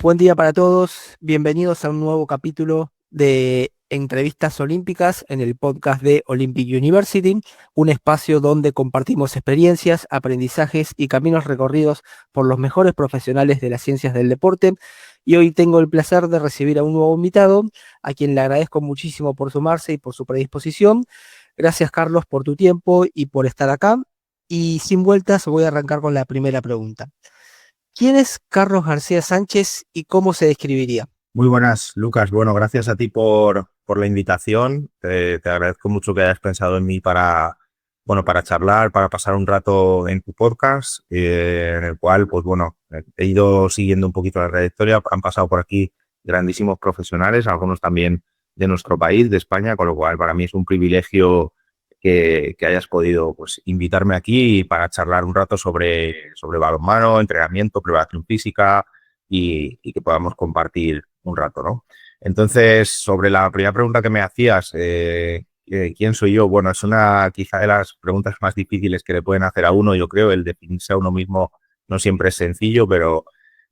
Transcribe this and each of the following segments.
Buen día para todos, bienvenidos a un nuevo capítulo de Entrevistas Olímpicas en el podcast de Olympic University, un espacio donde compartimos experiencias, aprendizajes y caminos recorridos por los mejores profesionales de las ciencias del deporte. Y hoy tengo el placer de recibir a un nuevo invitado, a quien le agradezco muchísimo por sumarse y por su predisposición. Gracias, Carlos, por tu tiempo y por estar acá. Y sin vueltas, voy a arrancar con la primera pregunta. ¿Quién es Carlos García Sánchez y cómo se describiría? Muy buenas, Lucas. Bueno, gracias a ti por la invitación. Te agradezco mucho que hayas pensado en mí para charlar, para pasar un rato en tu podcast, en el cual, pues bueno, he ido siguiendo un poquito la trayectoria. Han pasado por aquí grandísimos profesionales, algunos también de nuestro país, de España, con lo cual para mí es un privilegio que hayas podido, pues, invitarme aquí para charlar un rato sobre balonmano, entrenamiento, preparación física y que podamos compartir un rato, ¿no? Entonces, sobre la primera pregunta que me hacías, ¿quién soy yo? Bueno, es una quizá de las preguntas más difíciles que le pueden hacer a uno. Yo creo, el definirse a uno mismo no siempre es sencillo, pero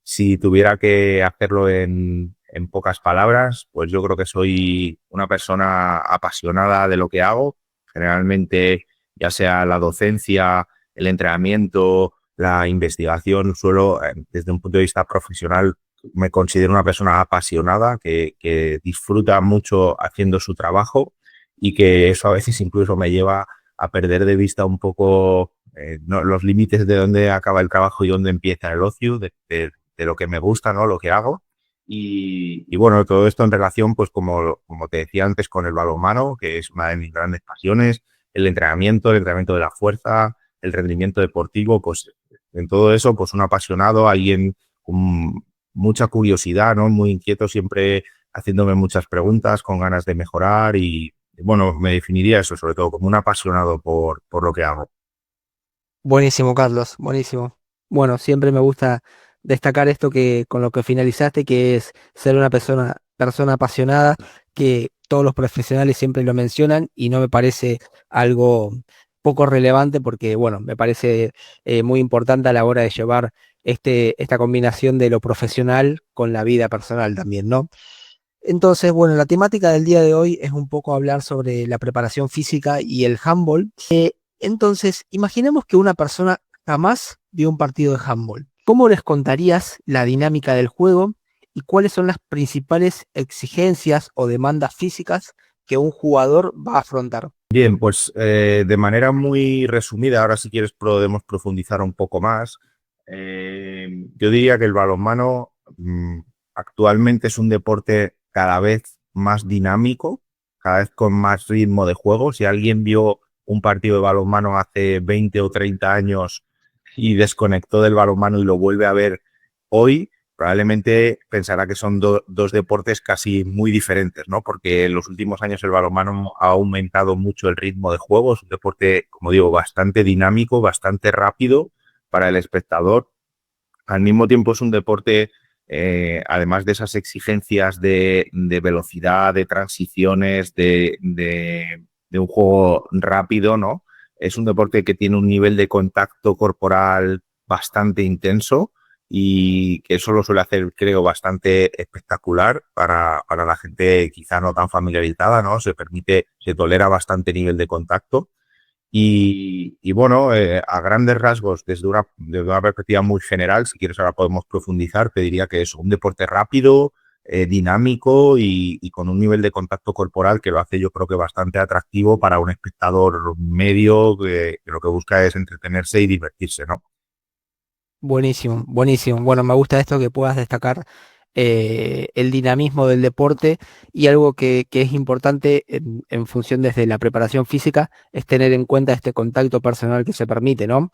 si tuviera que hacerlo en pocas palabras, pues yo creo que soy una persona apasionada de lo que hago. Generalmente, ya sea la docencia, el entrenamiento, la investigación, suelo, desde un punto de vista profesional, me considero una persona apasionada que disfruta mucho haciendo su trabajo y que eso a veces incluso me lleva a perder de vista un poco los límites de dónde acaba el trabajo y dónde empieza el ocio, de lo que me gusta, ¿no? Lo que hago. Y bueno, todo esto en relación, pues como te decía antes, con el balonmano, que es una de mis grandes pasiones, el entrenamiento de la fuerza, el rendimiento deportivo, pues en todo eso, pues un apasionado, alguien con mucha curiosidad, ¿no? Muy inquieto, siempre haciéndome muchas preguntas, con ganas de mejorar y bueno, me definiría eso, sobre todo como un apasionado por lo que hago. Buenísimo, Carlos, buenísimo. Bueno, siempre me gusta destacar esto que con lo que finalizaste, que es ser una persona apasionada, que todos los profesionales siempre lo mencionan y no me parece algo poco relevante porque, bueno, me parece muy importante a la hora de llevar esta combinación de lo profesional con la vida personal también, ¿no? Entonces, bueno, la temática del día de hoy es un poco hablar sobre la preparación física y el handball. Entonces, imaginemos que una persona jamás vio un partido de handball. ¿Cómo les contarías la dinámica del juego y cuáles son las principales exigencias o demandas físicas que un jugador va a afrontar? Bien, pues de manera muy resumida, ahora si quieres podemos profundizar un poco más. Yo diría que el balonmano actualmente es un deporte cada vez más dinámico, cada vez con más ritmo de juego. Si alguien vio un partido de balonmano hace 20 o 30 años y desconectó del balonmano y lo vuelve a ver hoy, probablemente pensará que son dos deportes casi muy diferentes, ¿no? Porque en los últimos años el balonmano ha aumentado mucho el ritmo de juego, es un deporte, como digo, bastante dinámico, bastante rápido para el espectador. Al mismo tiempo es un deporte, además de esas exigencias de velocidad, de transiciones, de un juego rápido, ¿no? Es un deporte que tiene un nivel de contacto corporal bastante intenso y que eso lo suele hacer, creo, bastante espectacular para la gente quizá no tan familiarizada, ¿no? Se tolera bastante nivel de contacto. Y bueno, a grandes rasgos, desde una perspectiva muy general, si quieres ahora podemos profundizar, te diría que es un deporte rápido, dinámico y con un nivel de contacto corporal que lo hace yo creo que bastante atractivo para un espectador medio que lo que busca es entretenerse y divertirse, ¿no? Buenísimo, buenísimo. Bueno, me gusta esto que puedas destacar el dinamismo del deporte y algo que es importante en función desde la preparación física es tener en cuenta este contacto personal que se permite, ¿no?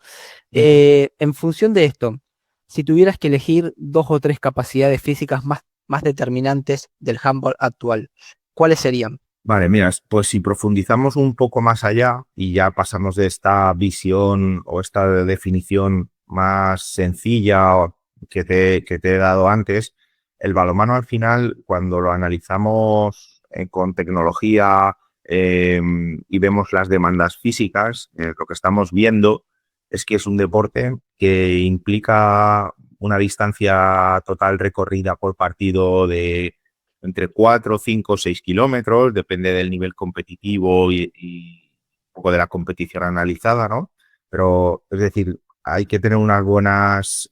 En función de esto, si tuvieras que elegir dos o tres capacidades físicas más determinantes del handball actual, ¿cuáles serían? Vale, mira, pues si profundizamos un poco más allá y ya pasamos de esta visión o esta definición más sencilla que te he dado antes, el balonmano al final, cuando lo analizamos con tecnología y vemos las demandas físicas, lo que estamos viendo es que es un deporte que implica una distancia total recorrida por partido de entre 4, 5, 6 kilómetros, depende del nivel competitivo y un poco de la competición analizada, ¿no? Pero, es decir, hay que tener unas buenas,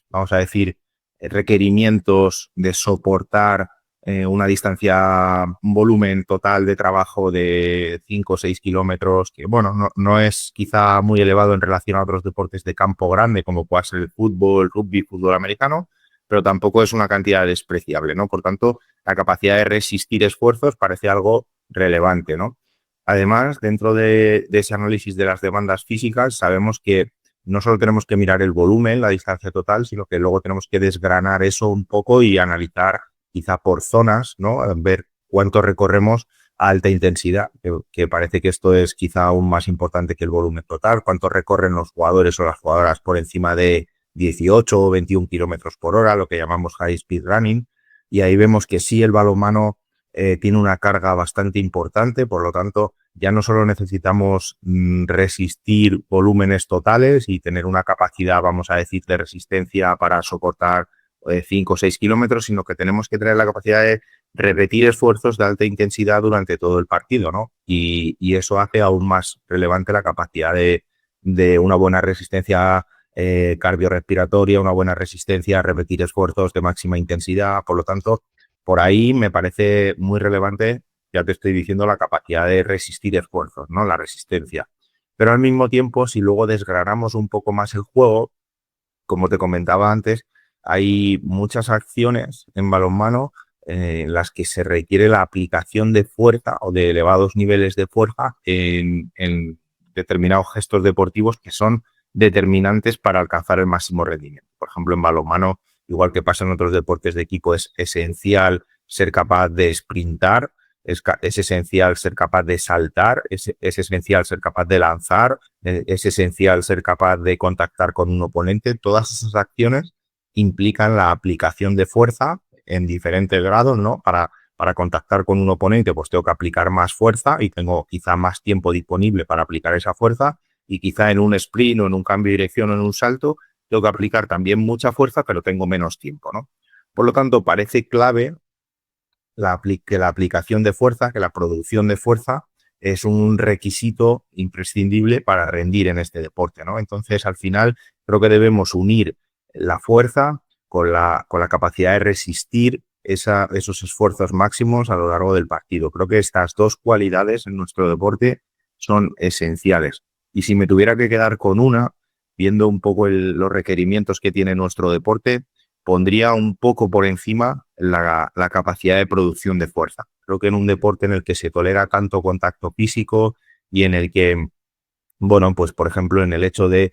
vamos a decir, requerimientos de soportar una distancia, un volumen total de trabajo de 5 o 6 kilómetros, que bueno, no es quizá muy elevado en relación a otros deportes de campo grande, como puede ser el fútbol, rugby, fútbol americano, pero tampoco es una cantidad despreciable, ¿no? Por tanto, la capacidad de resistir esfuerzos parece algo relevante, ¿no? Además, dentro de ese análisis de las demandas físicas, sabemos que no solo tenemos que mirar el volumen, la distancia total, sino que luego tenemos que desgranar eso un poco y analizar quizá por zonas, ¿no? Ver cuánto recorremos a alta intensidad, que parece que esto es quizá aún más importante que el volumen total, cuánto recorren los jugadores o las jugadoras por encima de 18 o 21 kilómetros por hora, lo que llamamos high speed running, y ahí vemos que sí el balonmano tiene una carga bastante importante, por lo tanto, ya no solo necesitamos resistir volúmenes totales y tener una capacidad, vamos a decir, de resistencia para soportar 5 o 6 kilómetros, sino que tenemos que tener la capacidad de repetir esfuerzos de alta intensidad durante todo el partido, ¿no? Y eso hace aún más relevante la capacidad de una buena resistencia cardiorrespiratoria, una buena resistencia a repetir esfuerzos de máxima intensidad. Por lo tanto, por ahí me parece muy relevante, ya te estoy diciendo, la capacidad de resistir esfuerzos, ¿no? La resistencia. Pero al mismo tiempo, si luego desgranamos un poco más el juego, como te comentaba antes, hay muchas acciones en balonmano en las que se requiere la aplicación de fuerza o de elevados niveles de fuerza en determinados gestos deportivos que son determinantes para alcanzar el máximo rendimiento. Por ejemplo, en balonmano, igual que pasa en otros deportes de equipo, es esencial ser capaz de sprintar, es esencial ser capaz de saltar, es esencial ser capaz de lanzar, es esencial ser capaz de contactar con un oponente. Todas esas acciones implican la aplicación de fuerza en diferentes grados, ¿no? Para contactar con un oponente, pues tengo que aplicar más fuerza y tengo quizá más tiempo disponible para aplicar esa fuerza, y quizá en un sprint o en un cambio de dirección o en un salto tengo que aplicar también mucha fuerza, pero tengo menos tiempo, ¿no? Por lo tanto, parece clave que la aplicación de fuerza, que la producción de fuerza es un requisito imprescindible para rendir en este deporte, ¿no? Entonces, al final, creo que debemos unir la fuerza con la capacidad de resistir esos esfuerzos máximos a lo largo del partido. Creo que estas dos cualidades en nuestro deporte son esenciales. Y si me tuviera que quedar con una, viendo un poco los requerimientos que tiene nuestro deporte, pondría un poco por encima la capacidad de producción de fuerza. Creo que en un deporte en el que se tolera tanto contacto físico y en el que, bueno, pues por ejemplo, en el hecho de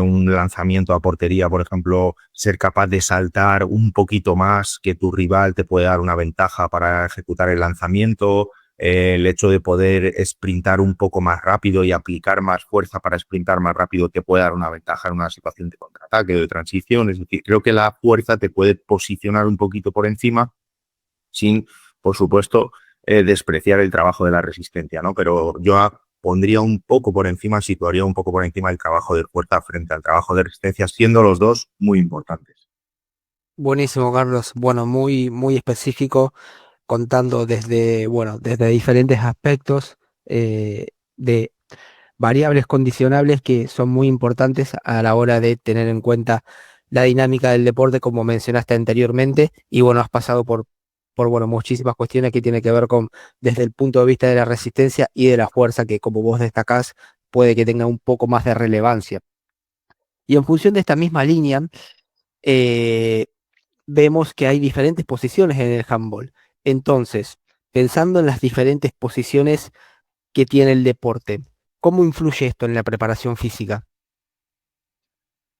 un lanzamiento a portería, por ejemplo, ser capaz de saltar un poquito más que tu rival te puede dar una ventaja para ejecutar el lanzamiento, el hecho de poder sprintar un poco más rápido y aplicar más fuerza para sprintar más rápido te puede dar una ventaja en una situación de contraataque o de transición. Es decir, creo que la fuerza te puede posicionar un poquito por encima sin, por supuesto, despreciar el trabajo de la resistencia, ¿no? Pero yo pondría un poco por encima, situaría un poco por encima el trabajo de fuerza frente al trabajo de resistencia, siendo los dos muy importantes. Buenísimo, Carlos. Bueno, muy específico, contando desde, bueno, desde diferentes aspectos de variables condicionables que son muy importantes a la hora de tener en cuenta la dinámica del deporte, como mencionaste anteriormente, y bueno, has pasado por bueno, muchísimas cuestiones que tienen que ver con desde el punto de vista de la resistencia y de la fuerza, que como vos destacás, puede que tenga un poco más de relevancia. Y en función de esta misma línea, eh, vemos que hay diferentes posiciones en el handball. Entonces, pensando en las diferentes posiciones que tiene el deporte, ¿cómo influye esto en la preparación física?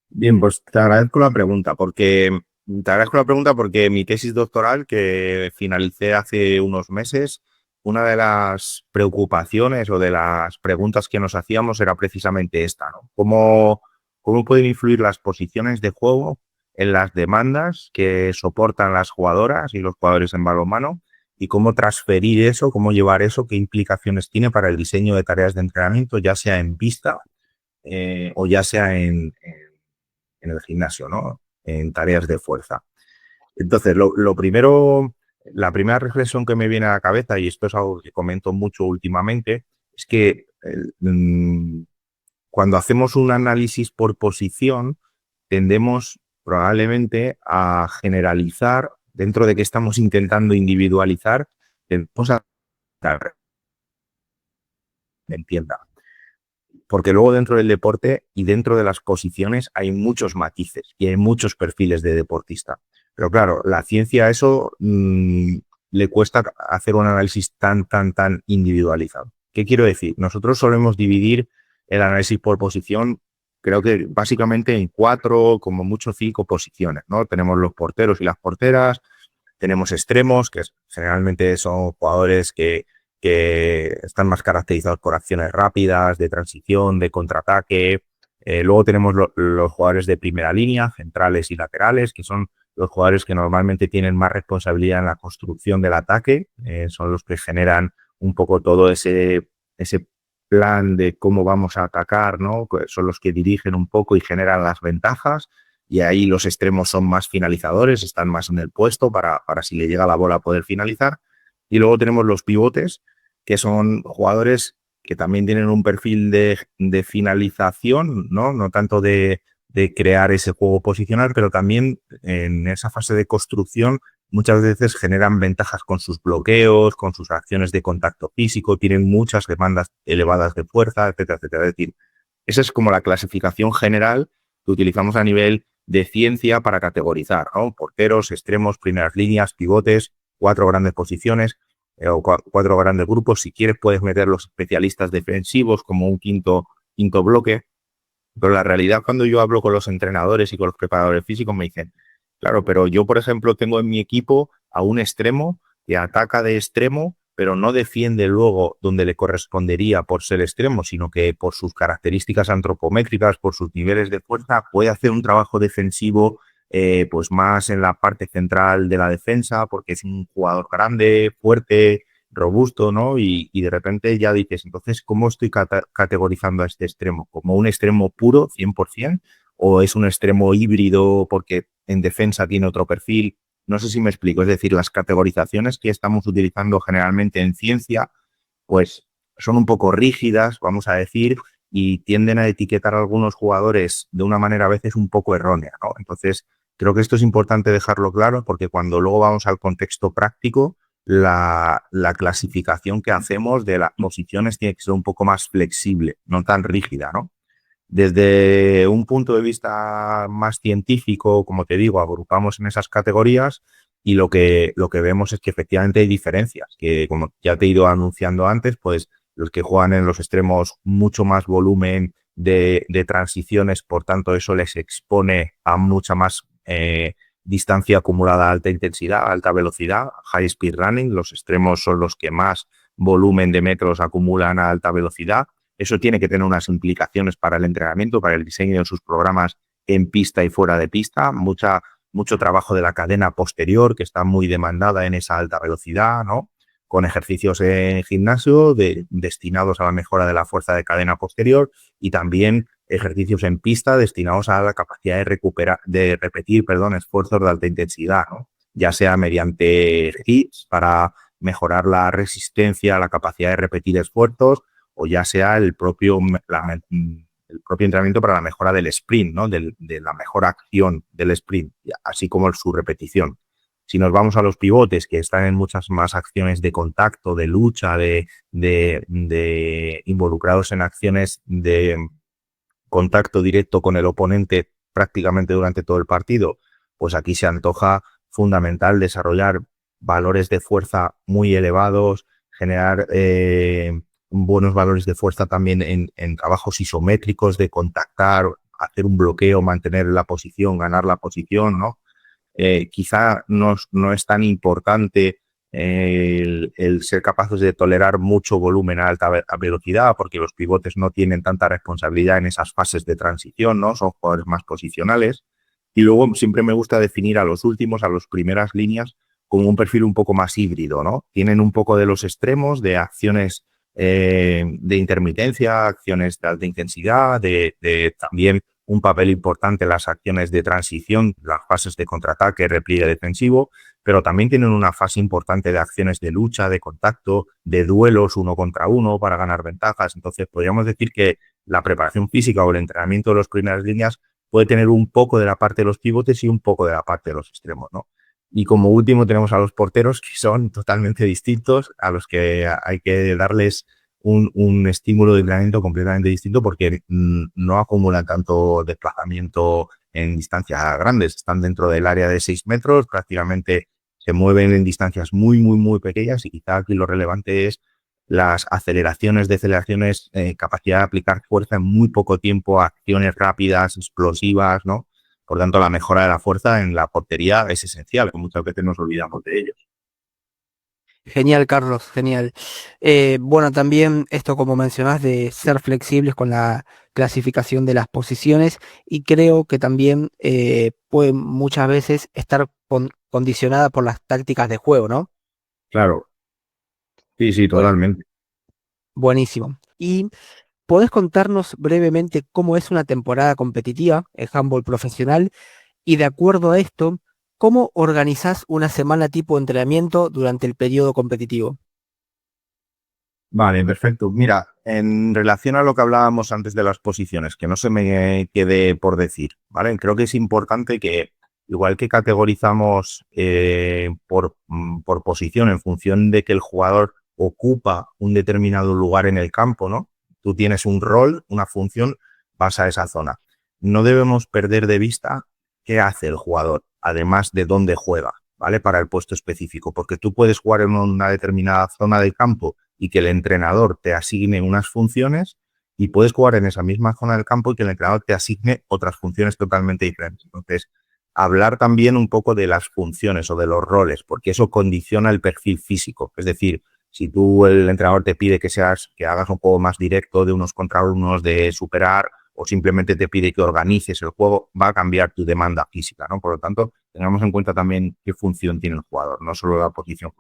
Bien, pues te agradezco la pregunta porque mi tesis doctoral, que finalicé hace unos meses, una de las preocupaciones o de las preguntas que nos hacíamos era precisamente esta, ¿no? ¿Cómo pueden influir las posiciones de juego en las demandas que soportan las jugadoras y los jugadores en balonmano? Y cómo transferir eso, cómo llevar eso, qué implicaciones tiene para el diseño de tareas de entrenamiento, ya sea en pista o ya sea en el gimnasio, ¿no? En tareas de fuerza. Entonces, lo primero, la primera reflexión que me viene a la cabeza, y esto es algo que comento mucho últimamente, es que cuando hacemos un análisis por posición, tendemos probablemente a generalizar, dentro de que estamos intentando individualizar, tendemos a entienda. Porque luego dentro del deporte y dentro de las posiciones hay muchos matices y hay muchos perfiles de deportista. Pero claro, la ciencia a eso le cuesta hacer un análisis tan individualizado. ¿Qué quiero decir? Nosotros solemos dividir el análisis por posición, creo que básicamente en 4, como mucho 5 posiciones, ¿no? Tenemos los porteros y las porteras, tenemos extremos, que generalmente son jugadores que están más caracterizados por acciones rápidas, de transición, de contraataque. Luego tenemos los jugadores de primera línea, centrales y laterales, que son los jugadores que normalmente tienen más responsabilidad en la construcción del ataque, son los que generan un poco todo ese plan de cómo vamos a atacar, ¿no? Son los que dirigen un poco y generan las ventajas. Y ahí los extremos son más finalizadores, están más en el puesto para si le llega la bola poder finalizar. Y luego tenemos los pivotes, que son jugadores que también tienen un perfil de finalización, ¿no? No tanto de crear ese juego posicional, pero también en esa fase de construcción muchas veces generan ventajas con sus bloqueos, con sus acciones de contacto físico, tienen muchas demandas elevadas de fuerza, etcétera, etcétera. Es decir, esa es como la clasificación general que utilizamos a nivel de ciencia para categorizar, ¿no? Porteros, extremos, primeras líneas, pivotes, 4 grandes posiciones o 4 grandes grupos. Si quieres puedes meter los especialistas defensivos como un quinto bloque, pero la realidad cuando yo hablo con los entrenadores y con los preparadores físicos me dicen, claro, pero yo por ejemplo tengo en mi equipo a un extremo que ataca de extremo, pero no defiende luego donde le correspondería por ser extremo, sino que por sus características antropométricas, por sus niveles de fuerza, puede hacer un trabajo defensivo pues más en la parte central de la defensa, porque es un jugador grande, fuerte, robusto, ¿no? Y de repente ya dices, entonces, ¿cómo estoy categorizando a este extremo? ¿Como un extremo puro, 100%? ¿O es un extremo híbrido porque en defensa tiene otro perfil? No sé si me explico. Es decir, las categorizaciones que estamos utilizando generalmente en ciencia, pues son un poco rígidas, vamos a decir, y tienden a etiquetar a algunos jugadores de una manera a veces un poco errónea, ¿no? Entonces, creo que esto es importante dejarlo claro porque cuando luego vamos al contexto práctico, la clasificación que hacemos de las posiciones tiene que ser un poco más flexible, no tan rígida, ¿no? Desde un punto de vista más científico, como te digo, agrupamos en esas categorías y lo que vemos es que efectivamente hay diferencias, que como ya te he ido anunciando antes, pues los que juegan en los extremos mucho más volumen de transiciones, por tanto eso les expone a mucha más distancia acumulada a alta intensidad, a alta velocidad, high speed running. Los extremos son los que más volumen de metros acumulan a alta velocidad. Eso tiene que tener unas implicaciones para el entrenamiento, para el diseño de sus programas en pista y fuera de pista. Mucho trabajo de la cadena posterior que está muy demandada en esa alta velocidad, ¿no? Con ejercicios en gimnasio destinados a la mejora de la fuerza de cadena posterior y también ejercicios en pista destinados a la capacidad de repetir, esfuerzos de alta intensidad, ¿no? Ya sea mediante hits para mejorar la resistencia, la capacidad de repetir esfuerzos, o ya sea el propio entrenamiento para la mejora del sprint, ¿no? De la mejor acción del sprint, así como su repetición. Si nos vamos a los pivotes, que están en muchas más acciones de contacto, de lucha, de involucrados en acciones de contacto directo con el oponente prácticamente durante todo el partido, pues aquí se antoja fundamental desarrollar valores de fuerza muy elevados, generar buenos valores de fuerza también en trabajos isométricos de contactar, hacer un bloqueo, mantener la posición, ganar la posición, ¿no? Quizá no es tan importante el ser capaces de tolerar mucho volumen a alta velocidad, porque los pivotes no tienen tanta responsabilidad en esas fases de transición, ¿no? Son jugadores más posicionales. Y luego siempre me gusta definir a los últimos, a las primeras líneas, como un perfil un poco más híbrido, ¿no? Tienen un poco de los extremos, de acciones de intermitencia, acciones de alta intensidad, de también un papel importante en las acciones de transición, las fases de contraataque, repliegue defensivo, pero también tienen una fase importante de acciones de lucha, de contacto, de duelos uno contra uno para ganar ventajas. Entonces, podríamos decir que la preparación física o el entrenamiento de las primeras líneas puede tener un poco de la parte de los pivotes y un poco de la parte de los extremos, ¿no? Y como último tenemos a los porteros, que son totalmente distintos, a los que hay que darles un estímulo de entrenamiento completamente distinto porque no acumulan tanto desplazamiento en distancias grandes. Están dentro del área de 6 metros, prácticamente se mueven en distancias muy, muy, muy pequeñas, y quizá aquí lo relevante es las aceleraciones, deceleraciones, capacidad de aplicar fuerza en muy poco tiempo, acciones rápidas, explosivas, ¿no? Por tanto, la mejora de la fuerza en la portería es esencial, que muchas veces nos olvidamos de ello. Genial, Carlos, genial. Bueno, también esto, como mencionás, de ser flexibles con la clasificación de las posiciones, y creo que también puede muchas veces estar condicionada por las tácticas de juego, ¿no? Claro, sí, sí, Bueno, totalmente. buenísimo. ¿Y podés contarnos brevemente cómo es una temporada competitiva en handball profesional? Y de acuerdo a esto, ¿cómo organizás una semana tipo de entrenamiento durante el periodo competitivo? Vale, perfecto. Mira, en relación a lo que hablábamos antes de las posiciones, que no se me quede por decir, ¿vale? Creo que es importante que, igual que categorizamos por posición en función de que el jugador ocupa un determinado lugar en el campo, ¿no? Tú tienes un rol, una función, vas a esa zona. No debemos perder de vista qué hace el jugador, además de dónde juega, ¿vale? Para el puesto específico, porque tú puedes jugar en una determinada zona del campo y que el entrenador te asigne unas funciones, y puedes jugar en esa misma zona del campo y que el entrenador te asigne otras funciones totalmente diferentes. Entonces, hablar también un poco de las funciones o de los roles, porque eso condiciona el perfil físico. Es decir, si tú, el entrenador te pide que hagas un juego más directo de unos contra unos, de superar, o simplemente te pide que organices el juego, va a cambiar tu demanda física, ¿no? Por lo tanto, tengamos en cuenta también qué función tiene el jugador, no solo la posición.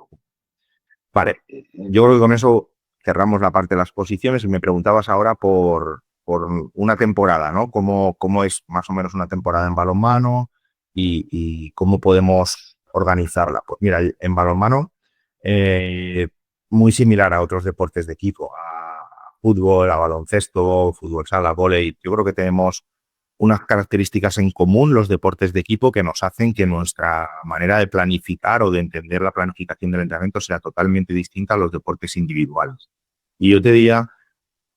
Vale, yo creo que con eso cerramos la parte de las posiciones, y me preguntabas ahora por una temporada, ¿no? ¿Cómo es más o menos una temporada en balonmano y cómo podemos organizarla? Pues mira, en balonmano, eh, muy similar a otros deportes de equipo, a fútbol, a baloncesto, fútbol sala, vóley. Yo creo que tenemos unas características en común los deportes de equipo que nos hacen que nuestra manera de planificar o de entender la planificación del entrenamiento sea totalmente distinta a los deportes individuales. Y yo te diría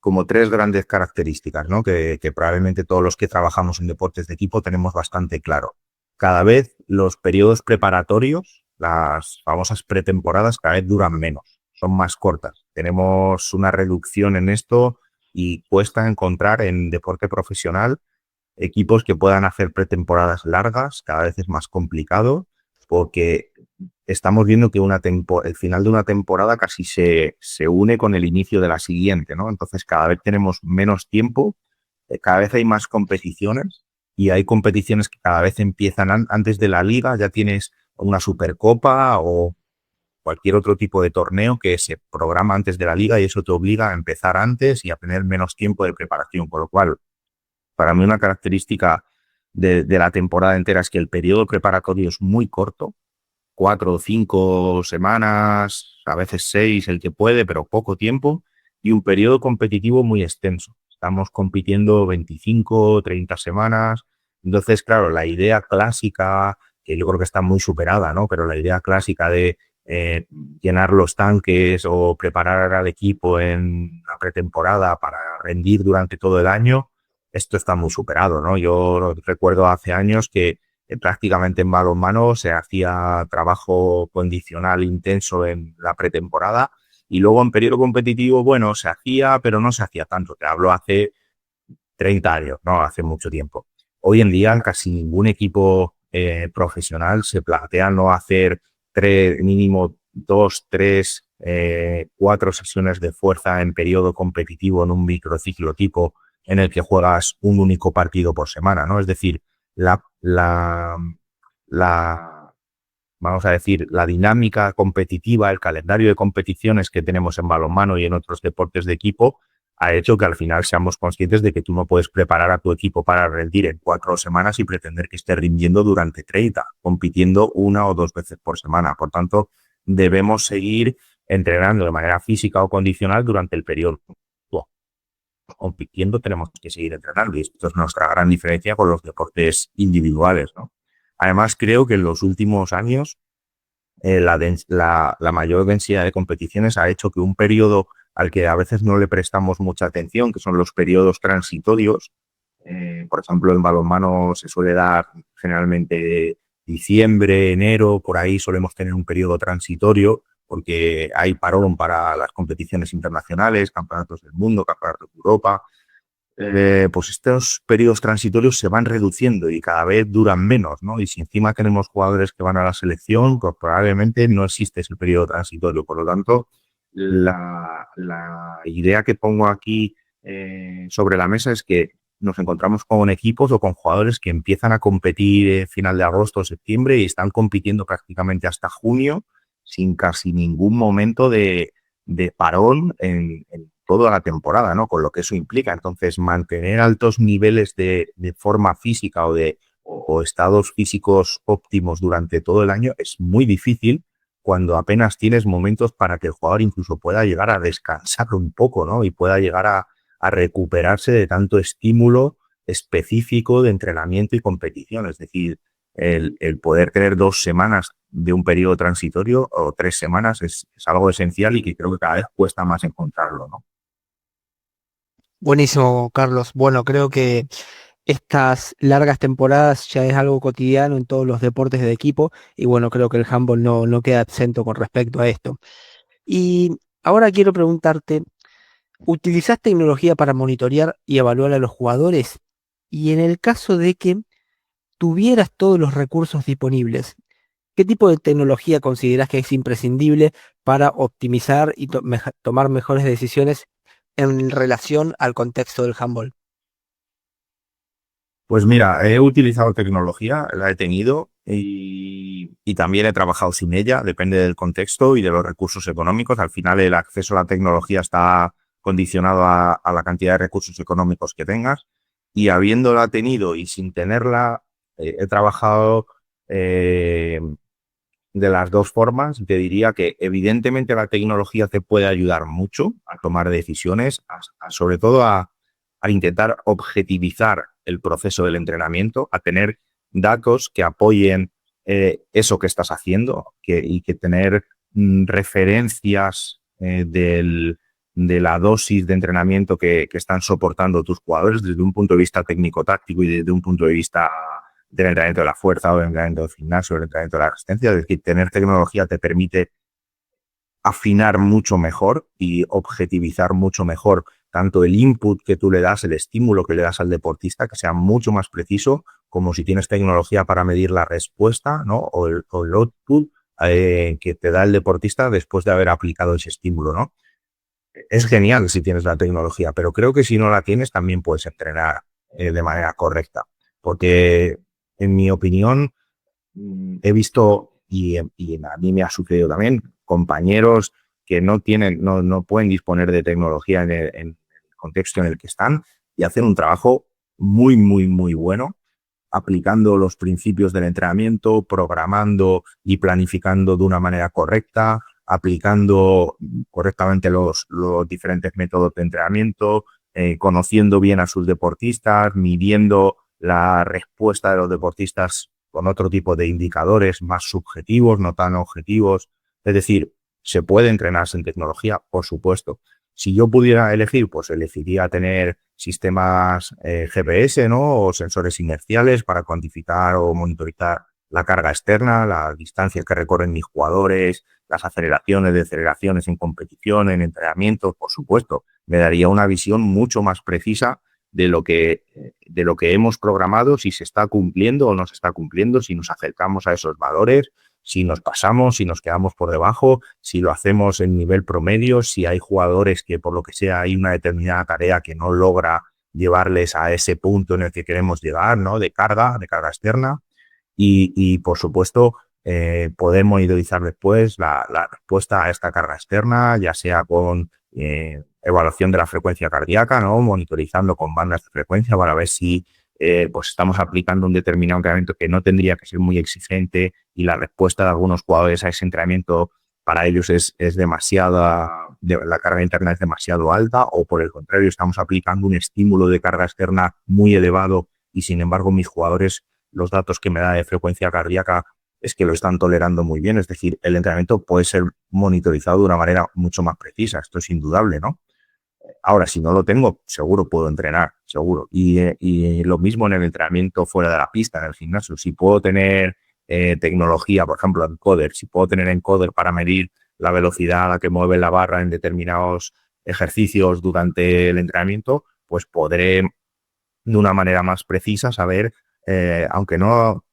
como tres grandes características, ¿no? Que probablemente todos los que trabajamos en deportes de equipo tenemos bastante claro. Cada vez los periodos preparatorios, las famosas pretemporadas, cada vez duran menos, son más cortas. Tenemos una reducción en esto, y cuesta encontrar en deporte profesional equipos que puedan hacer pretemporadas largas. Cada vez es más complicado porque estamos viendo que el final de una temporada casi se une con el inicio de la siguiente, ¿no? Entonces cada vez tenemos menos tiempo, cada vez hay más competiciones, y hay competiciones que cada vez empiezan antes de la liga. Ya tienes una supercopa o cualquier otro tipo de torneo que se programa antes de la liga, y eso te obliga a empezar antes y a tener menos tiempo de preparación, por lo cual para mí una característica de la temporada entera es que el periodo preparatorio es muy corto, 4 o 5 semanas, a veces 6 el que puede, pero poco tiempo, y un periodo competitivo muy extenso. Estamos compitiendo 25 o 30 semanas. Entonces, claro, la idea clásica, que yo creo que está muy superada, ¿no? Pero la idea clásica de llenar los tanques o preparar al equipo en la pretemporada para rendir durante todo el año, esto está muy superado, ¿no? Yo recuerdo hace años que prácticamente en balonmano se hacía trabajo condicional intenso en la pretemporada, y luego en periodo competitivo, bueno, se hacía, pero no se hacía tanto. Te hablo hace 30 años, no hace mucho tiempo. Hoy en día casi ningún equipo profesional se plantea no hacer mínimo 2, 3, 4 sesiones de fuerza en periodo competitivo en un microciclo tipo en el que juegas un único partido por semana, ¿no? Es decir, la, la, la, vamos a decir, la dinámica competitiva, el calendario de competiciones que tenemos en balonmano y en otros deportes de equipo ha hecho que al final seamos conscientes de que tú no puedes preparar a tu equipo para rendir en 4 semanas y pretender que esté rindiendo durante 30, compitiendo 1 o 2 veces por semana. Por tanto, debemos seguir entrenando de manera física o condicional durante el periodo. Compitiendo tenemos que seguir entrenando y esto es nuestra gran diferencia con los deportes individuales, ¿no? Además, creo que en los últimos años la mayor densidad de competiciones ha hecho que un periodo al que a veces no le prestamos mucha atención, que son los periodos transitorios, por ejemplo, en balonmano se suele dar generalmente diciembre, enero, por ahí solemos tener un periodo transitorio porque hay parón para las competiciones internacionales, campeonatos del mundo, campeonatos de Europa. Pues estos periodos transitorios se van reduciendo y cada vez duran menos, ¿no? Y si encima tenemos jugadores que van a la selección, pues probablemente no existe ese periodo transitorio. Por lo tanto, la idea que pongo aquí sobre la mesa es que nos encontramos con equipos o con jugadores que empiezan a competir final de agosto o septiembre y están compitiendo prácticamente hasta junio sin casi ningún momento de parón en toda la temporada, ¿no? Con lo que eso implica. Entonces, mantener altos niveles de forma física o estados físicos óptimos durante todo el año es muy difícil cuando apenas tienes momentos para que el jugador incluso pueda llegar a descansar un poco, ¿no? Y pueda llegar a recuperarse de tanto estímulo específico de entrenamiento y competición. Es decir, el poder tener 2 semanas de un periodo transitorio o 3 semanas es algo esencial y que creo que cada vez cuesta más encontrarlo, ¿no? Buenísimo, Carlos. Bueno, creo que estas largas temporadas ya es algo cotidiano en todos los deportes de equipo y bueno, creo que el handball no queda exento con respecto a esto. Y ahora quiero preguntarte, ¿utilizás tecnología para monitorear y evaluar a los jugadores? Y en el caso de que tuvieras todos los recursos disponibles, ¿qué tipo de tecnología consideras que es imprescindible para optimizar y tomar mejores decisiones en relación al contexto del handball? Pues mira, he utilizado tecnología, la he tenido y también he trabajado sin ella, depende del contexto y de los recursos económicos. Al final el acceso a la tecnología está condicionado a la cantidad de recursos económicos que tengas y habiéndola tenido y sin tenerla, he trabajado de las dos formas. Te diría que evidentemente la tecnología te puede ayudar mucho a tomar decisiones, sobre todo a intentar objetivizar el proceso del entrenamiento, a tener datos que apoyen eso que estás haciendo y que tener referencias de la dosis de entrenamiento que están soportando tus jugadores desde un punto de vista técnico-táctico y desde un punto de vista del entrenamiento de la fuerza o del entrenamiento del gimnasio o del entrenamiento de la resistencia. Es decir, tener tecnología te permite afinar mucho mejor y objetivizar mucho mejor tanto el input que tú le das, el estímulo que le das al deportista, que sea mucho más preciso, como si tienes tecnología para medir la respuesta, ¿no? O el output que te da el deportista después de haber aplicado ese estímulo, ¿no? Es genial si tienes la tecnología, pero creo que si no la tienes también puedes entrenar de manera correcta, porque en mi opinión he visto y a mí me ha sucedido también compañeros que no pueden disponer de tecnología en el contexto en el que están y hacen un trabajo muy, muy, muy bueno aplicando los principios del entrenamiento, programando y planificando de una manera correcta, aplicando correctamente los diferentes métodos de entrenamiento, conociendo bien a sus deportistas, midiendo la respuesta de los deportistas con otro tipo de indicadores más subjetivos, no tan objetivos. Es decir, ¿se puede entrenar sin tecnología? Por supuesto. Si yo pudiera elegir, pues elegiría tener sistemas GPS, ¿no? O sensores inerciales para cuantificar o monitorizar la carga externa, las distancias que recorren mis jugadores, las aceleraciones, deceleraciones en competición, en entrenamiento, por supuesto. Me daría una visión mucho más precisa de lo que hemos programado, si se está cumpliendo o no se está cumpliendo, si nos acercamos a esos valores, si nos pasamos, si nos quedamos por debajo, si lo hacemos en nivel promedio, si hay jugadores que por lo que sea hay una determinada tarea que no logra llevarles a ese punto en el que queremos llegar, ¿no? De carga externa. Y por supuesto, poder monitorizar después la respuesta a esta carga externa, ya sea con evaluación de la frecuencia cardíaca, ¿no? Monitorizando con bandas de frecuencia para ver si pues estamos aplicando un determinado entrenamiento que no tendría que ser muy exigente y la respuesta de algunos jugadores a ese entrenamiento para ellos es demasiada, la carga interna es demasiado alta, o por el contrario, estamos aplicando un estímulo de carga externa muy elevado y sin embargo mis jugadores, los datos que me da de frecuencia cardíaca es que lo están tolerando muy bien. Es decir, el entrenamiento puede ser monitorizado de una manera mucho más precisa. Esto es indudable, ¿no? Ahora, si no lo tengo, seguro puedo entrenar, seguro. Y lo mismo en el entrenamiento fuera de la pista, en el gimnasio. Si puedo tener tecnología, por ejemplo, encoder, si puedo tener encoder para medir la velocidad a la que mueve la barra en determinados ejercicios durante el entrenamiento, pues podré de una manera más precisa saber, aunque no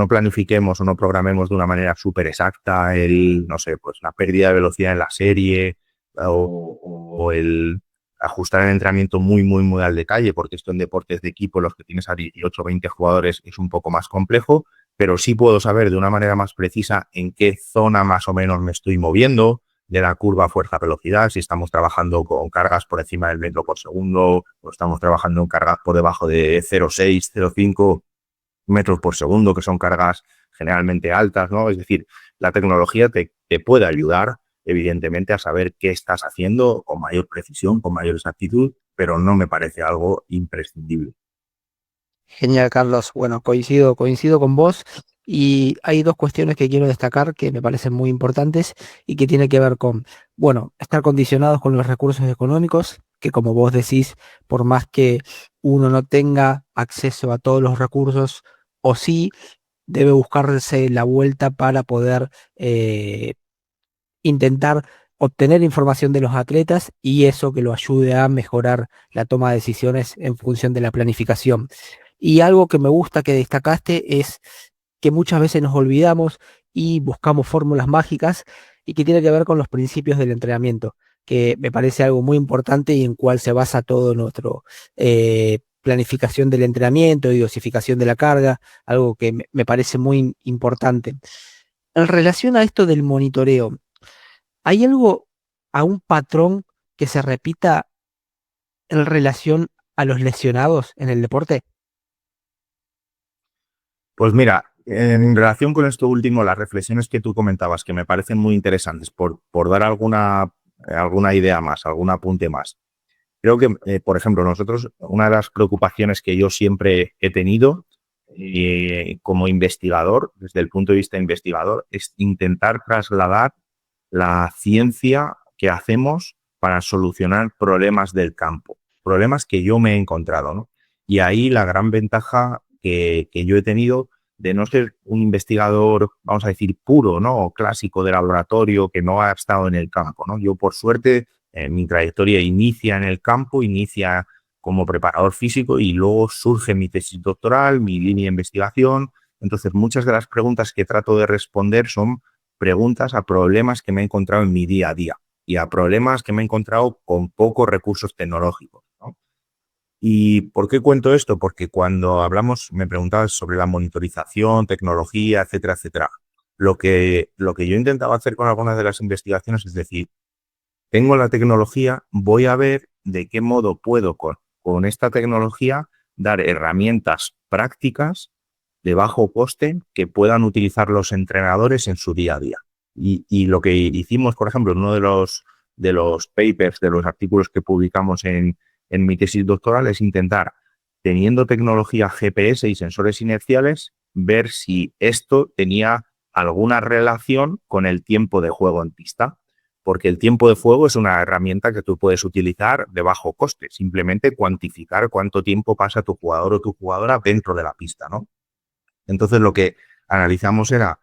planifiquemos o no programemos de una manera súper exacta no sé, pues la pérdida de velocidad en la serie o el ajustar el entrenamiento muy, muy, muy al detalle, porque esto en deportes de equipo, los que tienes a 18 o 20 jugadores, es un poco más complejo, pero sí puedo saber de una manera más precisa en qué zona más o menos me estoy moviendo de la curva fuerza-velocidad, si estamos trabajando con cargas por encima del metro por segundo o estamos trabajando en cargas por debajo de 0,6, 0,5 metros por segundo, que son cargas generalmente altas, ¿no? Es decir, la tecnología te puede ayudar, evidentemente, a saber qué estás haciendo con mayor precisión, con mayor exactitud, pero no me parece algo imprescindible. Genial, Carlos. Bueno, coincido con vos y hay dos cuestiones que quiero destacar que me parecen muy importantes y que tienen que ver con, bueno, estar condicionados con los recursos económicos, que como vos decís, por más que uno no tenga acceso a todos los recursos, o sí, debe buscarse la vuelta para poder intentar obtener información de los atletas y eso que lo ayude a mejorar la toma de decisiones en función de la planificación. Y algo que me gusta que destacaste es que muchas veces nos olvidamos y buscamos fórmulas mágicas y que tiene que ver con los principios del entrenamiento, que me parece algo muy importante y en cual se basa todo nuestro planificación del entrenamiento y dosificación de la carga, algo que me parece muy importante. En relación a esto del monitoreo, ¿hay algo, a un patrón que se repita en relación a los lesionados en el deporte? Pues mira, en relación con esto último, las reflexiones que tú comentabas, que me parecen muy interesantes, por dar alguna idea más, algún apunte más. Creo que, por ejemplo, nosotros, una de las preocupaciones que yo siempre he tenido como investigador, desde el punto de vista investigador, es intentar trasladar la ciencia que hacemos para solucionar problemas del campo, problemas que yo me he encontrado, ¿no? Y ahí la gran ventaja que yo he tenido de no ser un investigador, vamos a decir, puro, ¿no? O clásico de laboratorio que no ha estado en el campo, ¿no? Yo, por suerte, mi trayectoria inicia en el campo, inicia como preparador físico y luego surge mi tesis doctoral, mi línea de investigación. Entonces, muchas de las preguntas que trato de responder son preguntas a problemas que me he encontrado en mi día a día y a problemas que me he encontrado con pocos recursos tecnológicos, ¿no? ¿Y por qué cuento esto? Porque cuando hablamos, me preguntabas sobre la monitorización, tecnología, etcétera, etcétera. Lo que yo intentaba hacer con algunas de las investigaciones es decir, tengo la tecnología, voy a ver de qué modo puedo con esta tecnología dar herramientas prácticas de bajo coste que puedan utilizar los entrenadores en su día a día. Y lo que hicimos, por ejemplo, en uno de los papers, de los artículos que publicamos en mi tesis doctoral, es intentar, teniendo tecnología GPS y sensores inerciales, ver si esto tenía alguna relación con el tiempo de juego en pista, porque el tiempo de fuego es una herramienta que tú puedes utilizar de bajo coste, simplemente cuantificar cuánto tiempo pasa tu jugador o tu jugadora dentro de la pista, ¿no? Entonces lo que analizamos era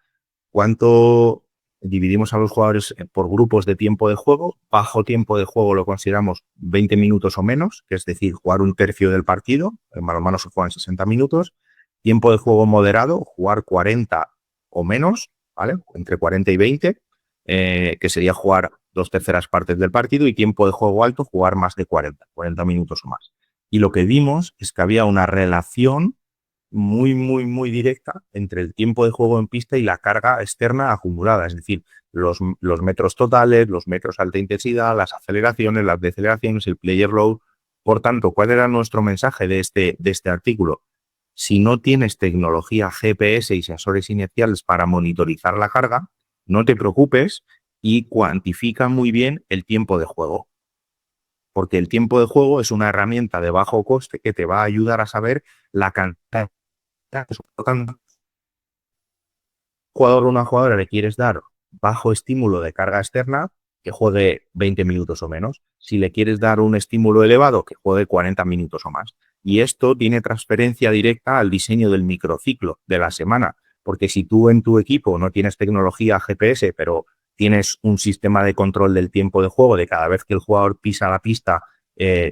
cuánto dividimos a los jugadores por grupos de tiempo de juego. Bajo tiempo de juego lo consideramos 20 minutos o menos, que es decir, jugar un tercio del partido. En balonmano se juegan 60 minutos. Tiempo de juego moderado, jugar 40 o menos, ¿vale? Entre 40 y 20, que sería jugar 2/3 partes del partido. Y tiempo de juego alto, jugar más de 40 minutos o más. Y lo que vimos es que había una relación muy directa entre el tiempo de juego en pista y la carga externa acumulada, es decir, los metros totales, los metros alta intensidad, las aceleraciones, las deceleraciones, el player load. Por tanto, ¿cuál era nuestro mensaje de este artículo? Si no tienes tecnología GPS y sensores inerciales para monitorizar la carga, no te preocupes y cuantifica muy bien el tiempo de juego. Porque el tiempo de juego es una herramienta de bajo coste que te va a ayudar a saber la cantidad. Por tanto, jugador o una jugadora le quieres dar bajo estímulo de carga externa, que juegue 20 minutos o menos. Si le quieres dar un estímulo elevado, que juegue 40 minutos o más. Y esto tiene transferencia directa al diseño del microciclo de la semana. Porque si tú en tu equipo no tienes tecnología GPS, pero tienes un sistema de control del tiempo de juego, de cada vez que el jugador pisa la pista,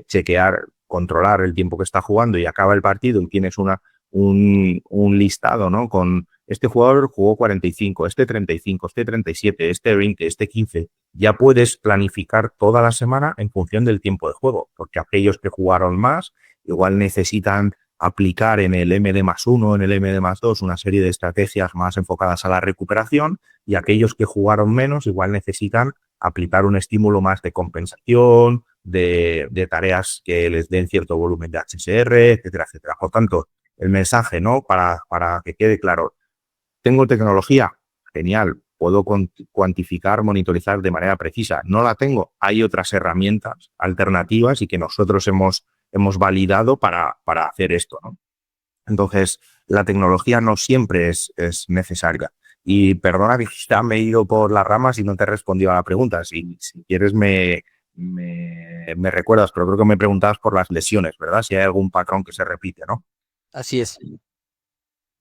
chequear, controlar el tiempo que está jugando y acaba el partido y tienes un listado, ¿no? Con este jugador jugó 45, este 35, este 37, este 20, este 15. Ya puedes planificar toda la semana en función del tiempo de juego, porque aquellos que jugaron más igual necesitan aplicar en el MD+1, en el MD+2, una serie de estrategias más enfocadas a la recuperación, y aquellos que jugaron menos igual necesitan aplicar un estímulo más de compensación, de tareas que les den cierto volumen de HSR, etcétera, etcétera. Por tanto, el mensaje, ¿no? Para que quede claro. ¿Tengo tecnología? Genial. Puedo cuantificar, monitorizar de manera precisa. No la tengo. Hay otras herramientas alternativas y que nosotros hemos validado para hacer esto, ¿no? Entonces, la tecnología no siempre es necesaria. Y perdona que quizá me he ido por las ramas y no te he respondido a la pregunta. Si quieres me recuerdas, pero creo que me preguntabas por las lesiones, ¿verdad? Si hay algún patrón que se repite, ¿no? Así es.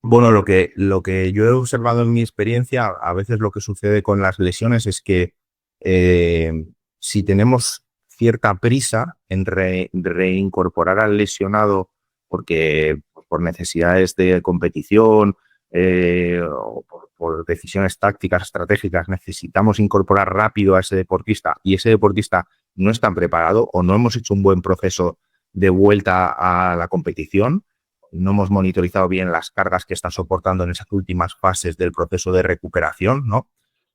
Bueno, lo que yo he observado en mi experiencia, a veces lo que sucede con las lesiones es que eh, si tenemos cierta prisa en reincorporar al lesionado porque por necesidades de competición o por decisiones tácticas, estratégicas, necesitamos incorporar rápido a ese deportista y ese deportista no está preparado o no hemos hecho un buen proceso de vuelta a la competición, no hemos monitorizado bien las cargas que está soportando en esas últimas fases del proceso de recuperación, ¿no?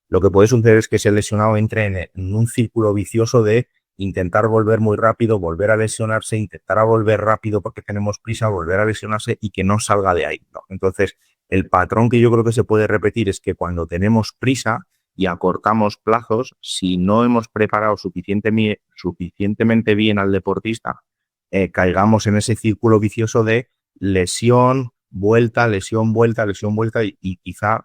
Lo que puede suceder es que ese lesionado entre en un círculo vicioso de intentar volver muy rápido, volver a lesionarse, intentar a volver rápido porque tenemos prisa, volver a lesionarse y que no salga de ahí, ¿no? Entonces, el patrón que yo creo que se puede repetir es que cuando tenemos prisa y acortamos plazos, si no hemos preparado suficientemente bien al deportista, caigamos en ese círculo vicioso de lesión, vuelta, lesión, vuelta, lesión, vuelta y quizá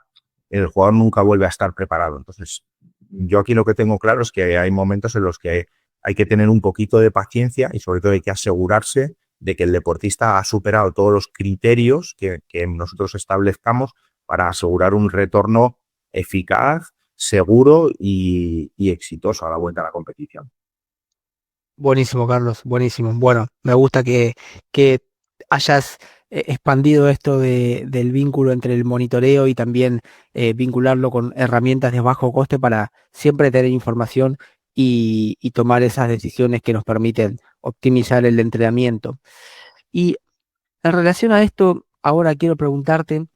el jugador nunca vuelve a estar preparado. Entonces, yo aquí lo que tengo claro es que hay momentos en los que hay que tener un poquito de paciencia y sobre todo hay que asegurarse de que el deportista ha superado todos los criterios que nosotros establezcamos para asegurar un retorno eficaz, seguro y exitoso a la vuelta a la competición. Buenísimo, Carlos, buenísimo. Bueno, me gusta que hayas expandido esto del vínculo entre el monitoreo y también vincularlo con herramientas de bajo coste para siempre tener información y tomar esas decisiones que nos permiten optimizar el entrenamiento. Y en relación a esto, ahora quiero preguntarte,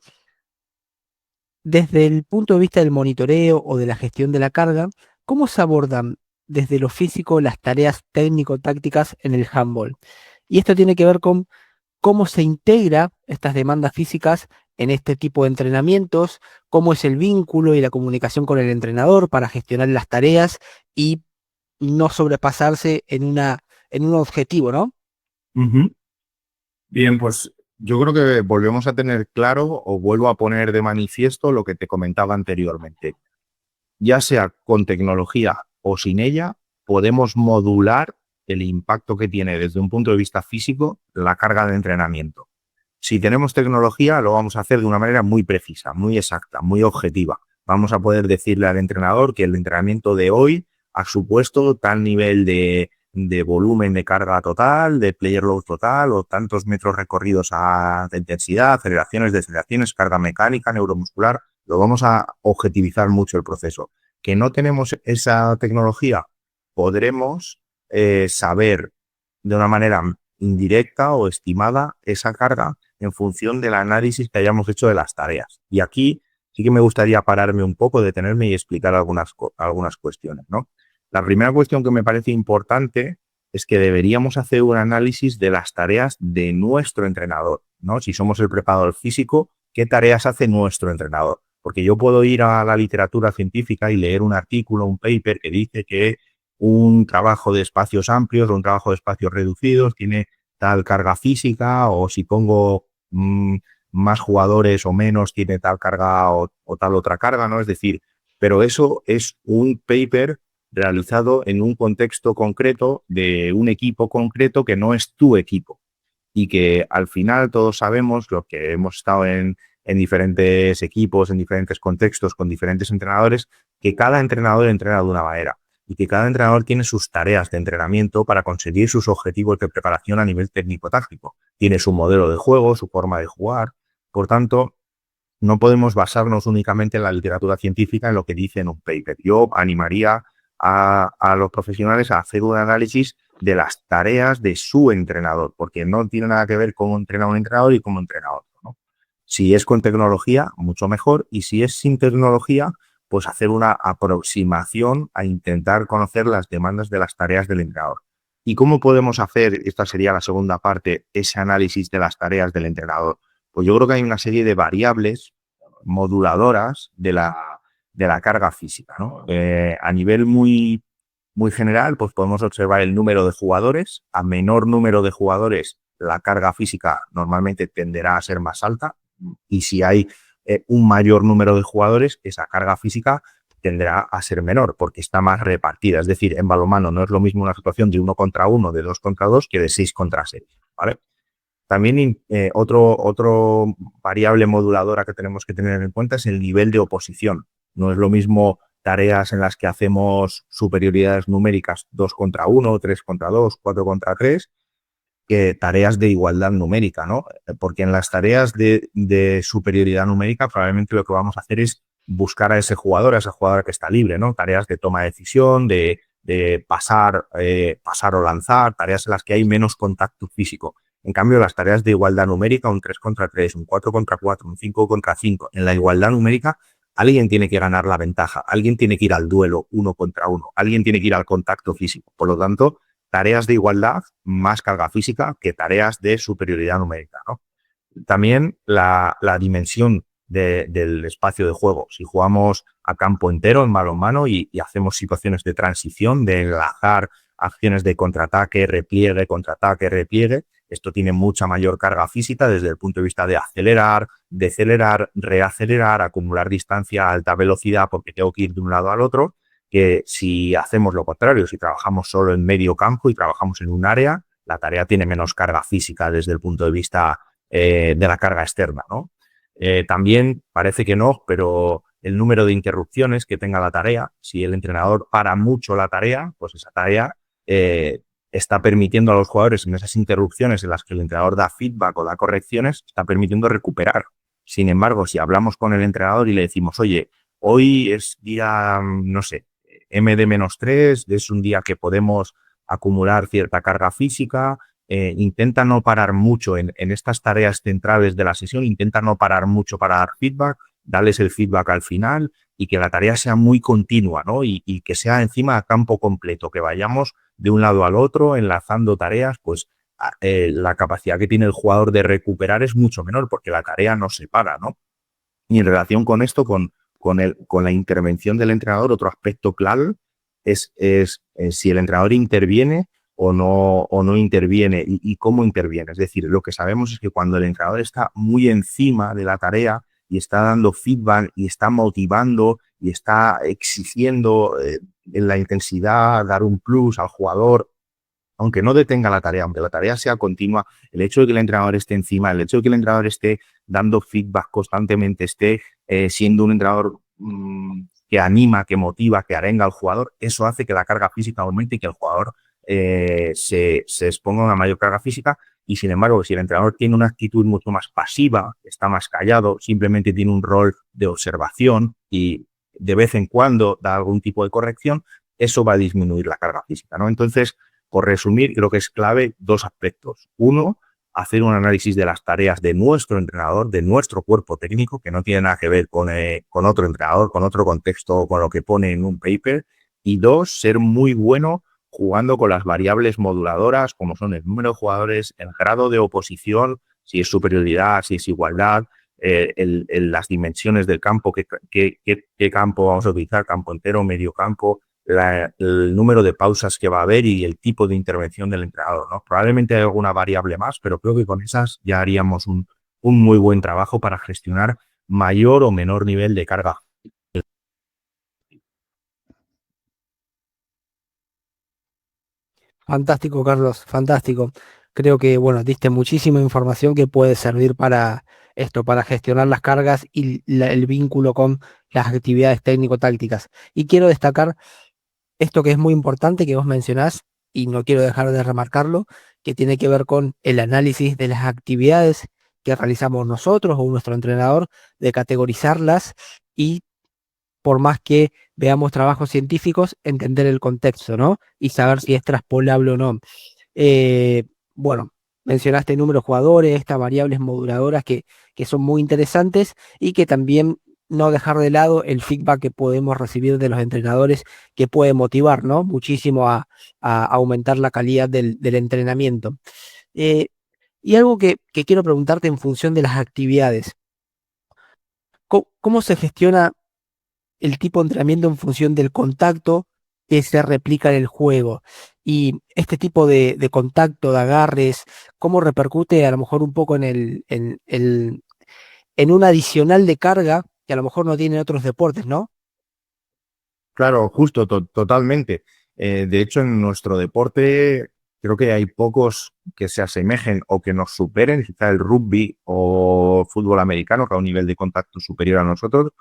desde el punto de vista del monitoreo o de la gestión de la carga, ¿cómo se abordan desde lo físico las tareas técnico-tácticas en el handball? Y esto tiene que ver con cómo se integra estas demandas físicas en este tipo de entrenamientos, cómo es el vínculo y la comunicación con el entrenador para gestionar las tareas y no sobrepasarse en un objetivo, ¿no? Ujú. Bien, pues yo creo que volvemos a tener claro o vuelvo a poner de manifiesto lo que te comentaba anteriormente. Ya sea con tecnología o sin ella, podemos modular el impacto que tiene desde un punto de vista físico la carga de entrenamiento. Si tenemos tecnología, lo vamos a hacer de una manera muy precisa, muy exacta, muy objetiva. Vamos a poder decirle al entrenador que el entrenamiento de hoy ha supuesto tal nivel de volumen de carga total, de player load total, o tantos metros recorridos a alta intensidad, aceleraciones, deceleraciones, carga mecánica, neuromuscular. Lo vamos a objetivizar mucho el proceso. Que no tenemos esa tecnología, podremos saber de una manera indirecta o estimada esa carga en función del análisis que hayamos hecho de las tareas. Y aquí sí que me gustaría pararme un poco, detenerme y explicar algunas cuestiones, ¿no? La primera cuestión que me parece importante es que deberíamos hacer un análisis de las tareas de nuestro entrenador, ¿no? Si somos el preparador físico, ¿qué tareas hace nuestro entrenador? Porque yo puedo ir a la literatura científica y leer un artículo, un paper que dice que un trabajo de espacios amplios o un trabajo de espacios reducidos tiene tal carga física, o si pongo más jugadores o menos tiene tal carga o tal otra carga, ¿no? Es decir, pero eso es un paper realizado en un contexto concreto de un equipo concreto que no es tu equipo y que al final todos sabemos, los que hemos estado en diferentes equipos, en diferentes contextos, con diferentes entrenadores, que cada entrenador entrena de una manera y que cada entrenador tiene sus tareas de entrenamiento para conseguir sus objetivos de preparación a nivel técnico-táctico. Tiene su modelo de juego, su forma de jugar. Por tanto, no podemos basarnos únicamente en la literatura científica, en lo que dice en un paper. Yo animaría a los profesionales a hacer un análisis de las tareas de su entrenador, porque no tiene nada que ver cómo entrena un entrenador y cómo entrena otro, ¿no? Si es con tecnología, mucho mejor, y si es sin tecnología, pues hacer una aproximación a intentar conocer las demandas de las tareas del entrenador. ¿Y cómo podemos hacer, esta sería la segunda parte, ese análisis de las tareas del entrenador? Pues yo creo que hay una serie de variables moduladoras de la carga física, ¿no? A nivel muy general, pues podemos observar el número de jugadores. A menor número de jugadores, la carga física normalmente tenderá a ser más alta. Y si hay un mayor número de jugadores, esa carga física tenderá a ser menor porque está más repartida. Es decir, en balonmano no es lo mismo una situación de 1 contra 1, de 2 contra 2, que de 6 contra 6, ¿vale? También otro variable moduladora que tenemos que tener en cuenta es el nivel de oposición. No es lo mismo tareas en las que hacemos superioridades numéricas 2 contra 1, 3 contra 2, 4 contra 3, que tareas de igualdad numérica, ¿no? Porque en las tareas de superioridad numérica probablemente lo que vamos a hacer es buscar a ese jugador, que está libre, ¿no? Tareas de toma de decisión, de pasar o lanzar, tareas en las que hay menos contacto físico. En cambio, las tareas de igualdad numérica, un 3 contra 3, un 4 contra 4, un 5 contra 5, en la igualdad numérica, alguien tiene que ganar la ventaja, alguien tiene que ir al duelo 1 contra 1, alguien tiene que ir al contacto físico. Por lo tanto, tareas de igualdad, más carga física que tareas de superioridad numérica, ¿no? También la dimensión del espacio de juego. Si jugamos a campo entero en balonmano y hacemos situaciones de transición, de enlazar acciones de contraataque, repliegue, esto tiene mucha mayor carga física desde el punto de vista de acelerar, decelerar, reacelerar, acumular distancia a alta velocidad porque tengo que ir de un lado al otro, que si hacemos lo contrario, si trabajamos solo en medio campo y trabajamos en un área, la tarea tiene menos carga física desde el punto de vista de la carga externa, ¿no? También parece que no, pero el número de interrupciones que tenga la tarea, si el entrenador para mucho la tarea, pues esa tarea está permitiendo a los jugadores en esas interrupciones en las que el entrenador da feedback o da correcciones, está permitiendo recuperar. Sin embargo, si hablamos con el entrenador y le decimos, oye, hoy es día, no sé, MD-3, es un día que podemos acumular cierta carga física, intenta no parar mucho en estas tareas centrales de la sesión, intenta no parar mucho para dar feedback, darles el feedback al final y que la tarea sea muy continua, ¿no? Y que sea encima a campo completo, que vayamos de un lado al otro enlazando tareas, pues la capacidad que tiene el jugador de recuperar es mucho menor porque la tarea no se para, ¿no? Y en relación con esto, con la intervención del entrenador, otro aspecto clave es si el entrenador interviene o no interviene y cómo interviene. Es decir, lo que sabemos es que cuando el entrenador está muy encima de la tarea y está dando feedback y está motivando y está exigiendo en la intensidad, dar un plus al jugador, aunque no detenga la tarea, aunque la tarea sea continua, el hecho de que el entrenador esté encima, el hecho de que el entrenador esté dando feedback constantemente, esté siendo un entrenador que anima, que motiva, que arenga al jugador, eso hace que la carga física aumente y que el jugador se exponga a una mayor carga física. Y sin embargo, si el entrenador tiene una actitud mucho más pasiva, está más callado, simplemente tiene un rol de observación y de vez en cuando da algún tipo de corrección, eso va a disminuir la carga física, ¿no? Entonces, por resumir, creo que es clave dos aspectos. Uno, hacer un análisis de las tareas de nuestro entrenador, de nuestro cuerpo técnico, que no tiene nada que ver con otro entrenador, con otro contexto, con lo que pone en un paper. Y dos, ser muy bueno jugando con las variables moduladoras, como son el número de jugadores, el grado de oposición, si es superioridad, si es igualdad, las dimensiones del campo, qué campo vamos a utilizar, campo entero, medio campo, el número de pausas que va a haber y el tipo de intervención del entrenador, ¿no? Probablemente hay alguna variable más, pero creo que con esas ya haríamos un muy buen trabajo para gestionar mayor o menor nivel de carga. Fantástico, Carlos, fantástico. Creo que, bueno, diste muchísima información que puede servir para esto, para gestionar las cargas y el vínculo con las actividades técnico-tácticas. Y quiero destacar esto que es muy importante que vos mencionás, y no quiero dejar de remarcarlo, que tiene que ver con el análisis de las actividades que realizamos nosotros o nuestro entrenador, de categorizarlas y por más que veamos trabajos científicos, entender el contexto, ¿no? Y saber si es traspolable o no. Eh, bueno, mencionaste números jugadores, estas variables moduladoras que son muy interesantes y que también no dejar de lado el feedback que podemos recibir de los entrenadores que puede motivar, ¿no? Muchísimo a aumentar la calidad del entrenamiento. Eh, y algo que quiero preguntarte en función de las actividades. ¿Cómo se gestiona el tipo de entrenamiento en función del contacto que se replica en el juego? Y este tipo de contacto, de agarres, ¿cómo repercute a lo mejor un poco en un adicional de carga que a lo mejor no tienen otros deportes, ¿no? Claro, justo, totalmente. De hecho, en nuestro deporte creo que hay pocos que se asemejen o que nos superen, quizá el rugby o fútbol americano, que a un nivel de contacto superior a nosotros,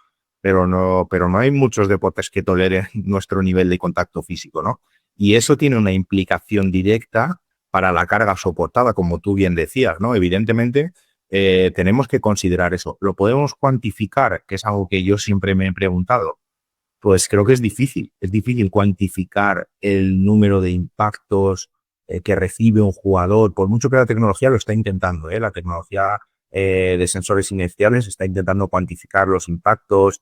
pero no hay muchos deportes que toleren nuestro nivel de contacto físico, ¿no? Y eso tiene una implicación directa para la carga soportada, como tú bien decías, ¿no? Evidentemente, tenemos que considerar eso. ¿Lo podemos cuantificar? Que es algo que yo siempre me he preguntado. Pues creo que es difícil cuantificar el número de impactos que recibe un jugador, por mucho que la tecnología lo está intentando, ¿eh? La tecnología de sensores inerciales está intentando cuantificar los impactos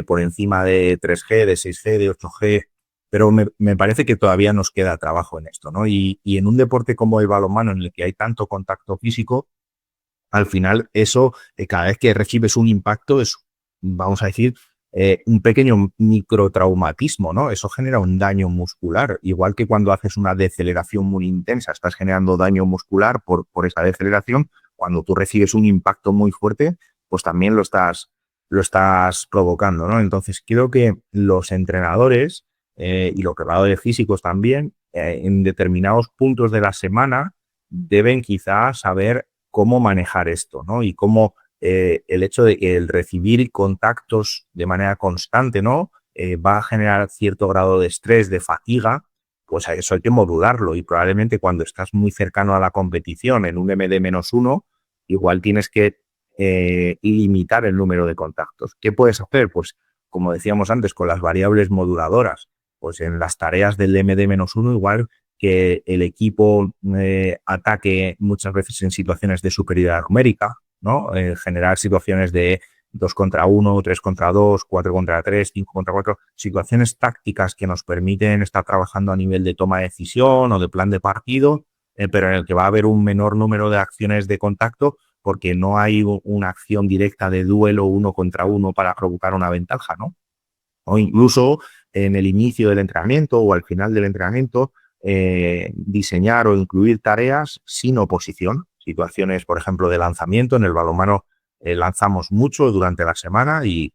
por encima de 3G, de 6G, de 8G, pero me parece que todavía nos queda trabajo en esto, ¿no? Y en un deporte como el balonmano, en el que hay tanto contacto físico, al final eso, cada vez que recibes un impacto, es, vamos a decir, un pequeño microtraumatismo, ¿no? Eso genera un daño muscular, igual que cuando haces una deceleración muy intensa, estás generando daño muscular por esa deceleración. Cuando tú recibes un impacto muy fuerte, pues también lo estás provocando, ¿no? Entonces, creo que los entrenadores y los preparadores físicos también, en determinados puntos de la semana, deben quizás saber cómo manejar esto, ¿no? Y cómo el hecho de que el recibir contactos de manera constante, ¿no? Va a generar cierto grado de estrés, de fatiga, pues a eso hay que modularlo y probablemente cuando estás muy cercano a la competición en un MD-1, igual tienes que limitar el número de contactos. ¿Qué puedes hacer? Pues como decíamos antes, con las variables moduladoras, pues en las tareas del MD-1 igual que el equipo ataque muchas veces en situaciones de superioridad numérica, ¿no? Generar situaciones de 2 contra 1, 3 contra 2, 4 contra 3, 5 contra 4, situaciones tácticas que nos permiten estar trabajando a nivel de toma de decisión o de plan de partido, pero en el que va a haber un menor número de acciones de contacto porque no hay una acción directa de duelo uno contra uno para provocar una ventaja, ¿no? O incluso en el inicio del entrenamiento o al final del entrenamiento, diseñar o incluir tareas sin oposición. Situaciones, por ejemplo, de lanzamiento. En el balonmano lanzamos mucho durante la semana y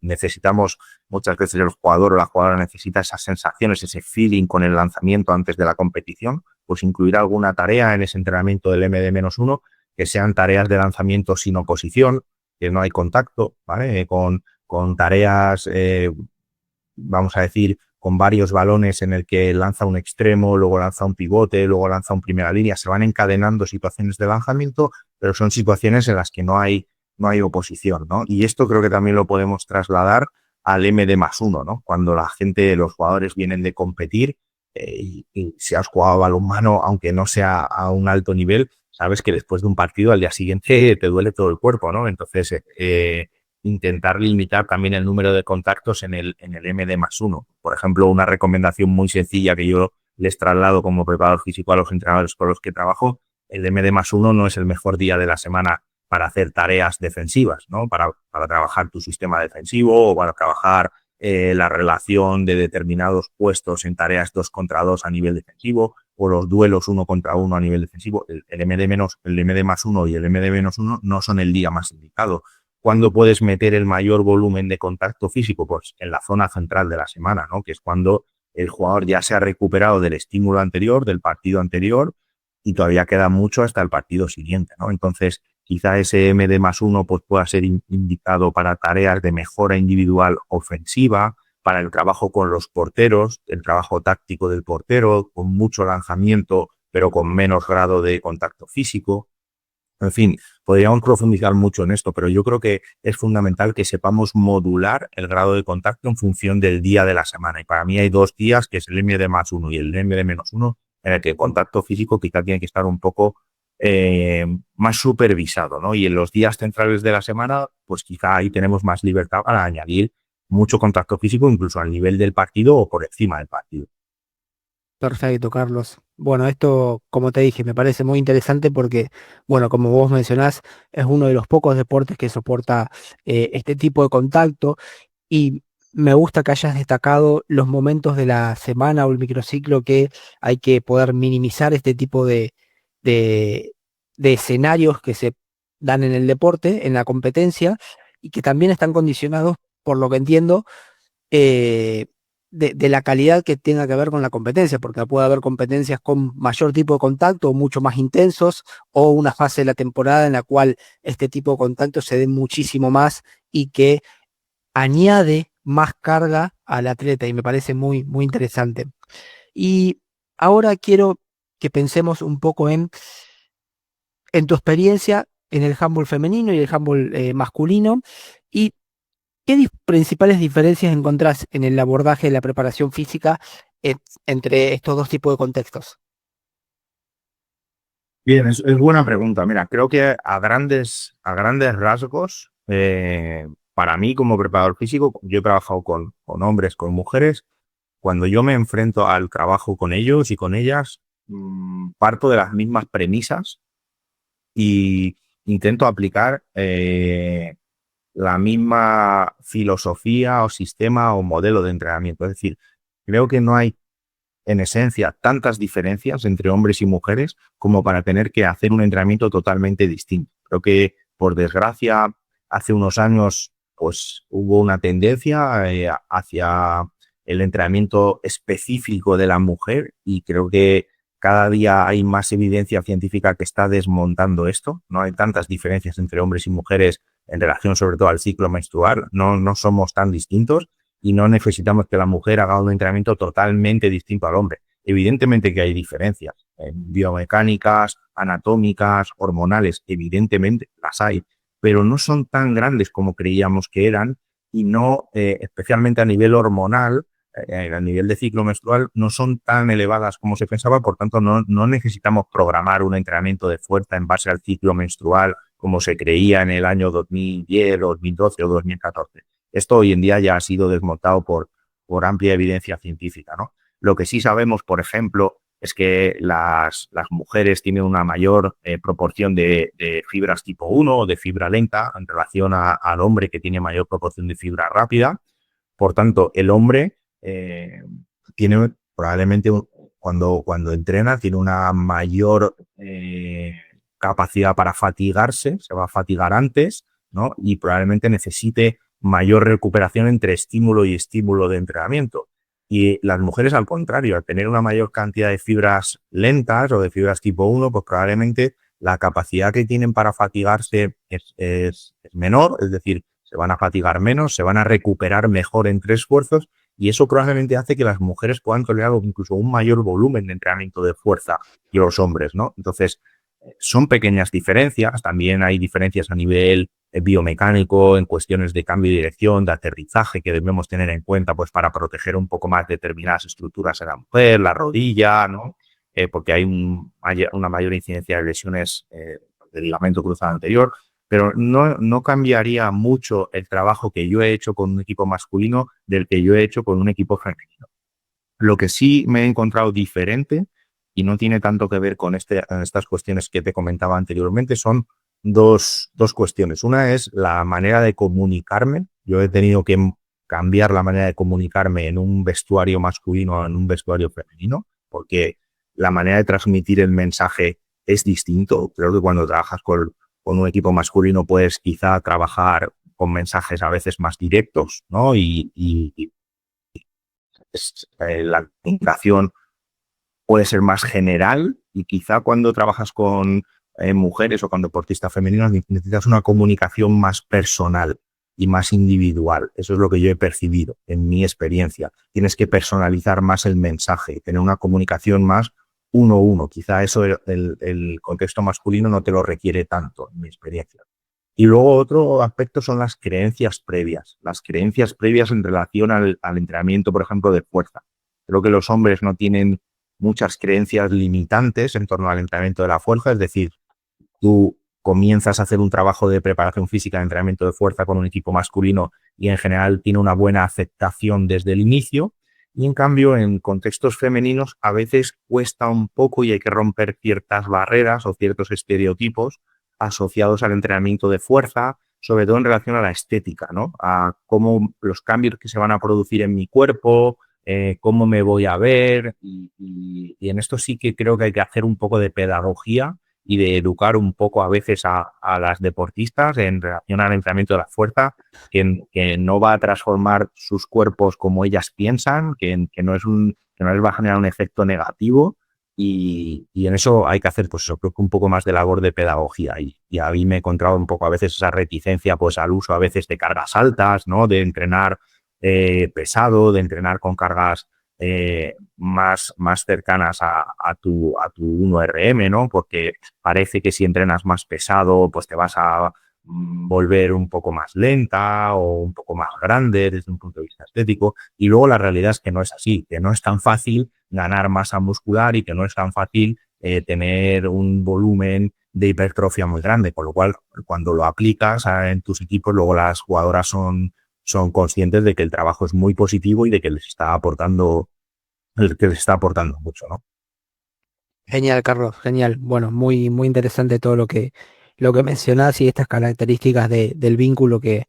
necesitamos, muchas veces el jugador o la jugadora necesita esas sensaciones, ese feeling con el lanzamiento antes de la competición, pues incluir alguna tarea en ese entrenamiento del MD-1 que sean tareas de lanzamiento sin oposición, que no hay contacto, ¿vale? Con tareas, vamos a decir, con varios balones en el que lanza un extremo, luego lanza un pivote, luego lanza un primera línea. Se van encadenando situaciones de lanzamiento, pero son situaciones en las que no hay oposición, ¿no? Y esto creo que también lo podemos trasladar al MD+1, ¿no? Cuando la gente, los jugadores vienen de competir y si has jugado balonmano, aunque no sea a un alto nivel, sabes que después de un partido al día siguiente te duele todo el cuerpo, ¿no? Entonces, intentar limitar también el número de contactos en el MD+1. Por ejemplo, una recomendación muy sencilla que yo les traslado como preparador físico a los entrenadores con los que trabajo, el MD+1 no es el mejor día de la semana para hacer tareas defensivas, ¿no? Para trabajar tu sistema defensivo o para trabajar la relación de determinados puestos en tareas 2 contra 2 a nivel defensivo o los duelos 1 contra 1 a nivel defensivo. El MD+1 y el MD-1 no son el día más indicado. ¿Cuándo puedes meter el mayor volumen de contacto físico? Pues en la zona central de la semana, ¿no? Que es cuando el jugador ya se ha recuperado del estímulo anterior, del partido anterior, y todavía queda mucho hasta el partido siguiente, ¿no? Entonces, quizá ese MD+1 pues, pueda ser indicado para tareas de mejora individual ofensiva, para el trabajo con los porteros, el trabajo táctico del portero, con mucho lanzamiento, pero con menos grado de contacto físico. En fin, podríamos profundizar mucho en esto, pero yo creo que es fundamental que sepamos modular el grado de contacto en función del día de la semana. Y para mí hay 2 días, que es el MD+1 y el MD-1, en el que el contacto físico quizá tiene que estar un poco más supervisado, ¿no? Y en los días centrales de la semana, pues quizá ahí tenemos más libertad para añadir mucho contacto físico, incluso al nivel del partido o por encima del partido. Perfecto, Carlos. Bueno, esto, como te dije, me parece muy interesante porque, bueno, como vos mencionás, es uno de los pocos deportes que soporta este tipo de contacto y me gusta que hayas destacado los momentos de la semana o el microciclo que hay que poder minimizar este tipo de, de escenarios que se dan en el deporte, en la competencia y que también están condicionados, por lo que entiendo, eh, de la calidad que tenga que ver con la competencia, porque puede haber competencias con mayor tipo de contacto o mucho más intensos, o una fase de la temporada en la cual este tipo de contacto se dé muchísimo más y que añade más carga al atleta, y me parece muy, muy interesante. Y ahora quiero que pensemos un poco en tu experiencia en el handball femenino y el handball masculino, y ¿qué principales diferencias encontrás en el abordaje de la preparación física entre estos dos tipos de contextos? Bien, es buena pregunta. Mira, creo que a grandes rasgos, para mí como preparador físico, yo he trabajado con hombres, con mujeres. Cuando yo me enfrento al trabajo con ellos y con ellas, parto de las mismas premisas y intento aplicar la misma filosofía o sistema o modelo de entrenamiento. Es decir, creo que no hay en esencia tantas diferencias entre hombres y mujeres como para tener que hacer un entrenamiento totalmente distinto. Creo que, por desgracia, hace unos años pues hubo una tendencia hacia el entrenamiento específico de la mujer y creo que cada día hay más evidencia científica que está desmontando esto. No hay tantas diferencias entre hombres y mujeres en relación sobre todo al ciclo menstrual. No somos tan distintos y no necesitamos que la mujer haga un entrenamiento totalmente distinto al hombre. Evidentemente que hay diferencias biomecánicas, anatómicas, hormonales, evidentemente las hay, pero no son tan grandes como creíamos que eran y no, especialmente a nivel hormonal, a nivel de ciclo menstrual, no son tan elevadas como se pensaba, por tanto no necesitamos programar un entrenamiento de fuerza en base al ciclo menstrual como se creía en el año 2010, 2012 o 2014. Esto hoy en día ya ha sido desmontado por amplia evidencia científica, ¿no? Lo que sí sabemos, por ejemplo, es que las mujeres tienen una mayor proporción de fibras tipo 1 o de fibra lenta en relación al hombre, que tiene mayor proporción de fibra rápida. Por tanto, el hombre tiene probablemente, cuando entrena, tiene una mayor capacidad para fatigarse, se va a fatigar antes, ¿no? Y probablemente necesite mayor recuperación entre estímulo y estímulo de entrenamiento. Y las mujeres, al contrario, al tener una mayor cantidad de fibras lentas o de fibras tipo 1, pues probablemente la capacidad que tienen para fatigarse es menor, es decir, se van a fatigar menos, se van a recuperar mejor entre esfuerzos y eso probablemente hace que las mujeres puedan tolerar incluso un mayor volumen de entrenamiento de fuerza que los hombres, ¿no? Entonces, son pequeñas diferencias, también hay diferencias a nivel biomecánico, en cuestiones de cambio de dirección, de aterrizaje que debemos tener en cuenta pues para proteger un poco más determinadas estructuras en la mujer, la rodilla, ¿no? porque hay una mayor incidencia de lesiones del ligamento cruzado anterior, pero no cambiaría mucho el trabajo que yo he hecho con un equipo masculino del que yo he hecho con un equipo femenino. Lo que sí me he encontrado diferente y no tiene tanto que ver con estas cuestiones que te comentaba anteriormente, son dos cuestiones. Una es la manera de comunicarme. Yo he tenido que cambiar la manera de comunicarme en un vestuario masculino o en un vestuario femenino, porque la manera de transmitir el mensaje es distinto. Creo que cuando trabajas con un equipo masculino puedes quizá trabajar con mensajes a veces más directos, ¿no? Y la comunicación puede ser más general y quizá cuando trabajas con mujeres o con deportistas femeninos necesitas una comunicación más personal y más individual. Eso es lo que yo he percibido en mi experiencia. Tienes que personalizar más el mensaje, tener una comunicación más uno a uno. Quizá eso el contexto masculino no te lo requiere tanto, en mi experiencia. Y luego otro aspecto son las creencias previas. Las creencias previas en relación al entrenamiento, por ejemplo, de fuerza. Creo que los hombres no tienen muchas creencias limitantes en torno al entrenamiento de la fuerza. Es decir, tú comienzas a hacer un trabajo de preparación física de entrenamiento de fuerza con un equipo masculino y en general tiene una buena aceptación desde el inicio. Y en cambio, en contextos femeninos a veces cuesta un poco y hay que romper ciertas barreras o ciertos estereotipos asociados al entrenamiento de fuerza, sobre todo en relación a la estética, ¿no? A cómo los cambios que se van a producir en mi cuerpo, cómo me voy a ver y en esto sí que creo que hay que hacer un poco de pedagogía y de educar un poco a veces a las deportistas en relación al entrenamiento de la fuerza, que no va a transformar sus cuerpos como ellas piensan, que no les va a generar un efecto negativo y en eso hay que hacer, pues eso, creo que un poco más de labor de pedagogía y a mí me he encontrado un poco a veces esa reticencia pues al uso a veces de cargas altas, ¿no? De entrenar pesado, de entrenar con cargas más cercanas a tu 1RM, ¿no? Porque parece que si entrenas más pesado, pues te vas a volver un poco más lenta o un poco más grande desde un punto de vista estético. Y luego la realidad es que no es así, que no es tan fácil ganar masa muscular y que no es tan fácil tener un volumen de hipertrofia muy grande, con lo cual cuando lo aplicas en tus equipos, luego las jugadoras son conscientes de que el trabajo es muy positivo y de que les está aportando mucho, ¿no? Genial, Carlos, genial. Bueno, muy, muy interesante todo lo que mencionás y estas características del vínculo que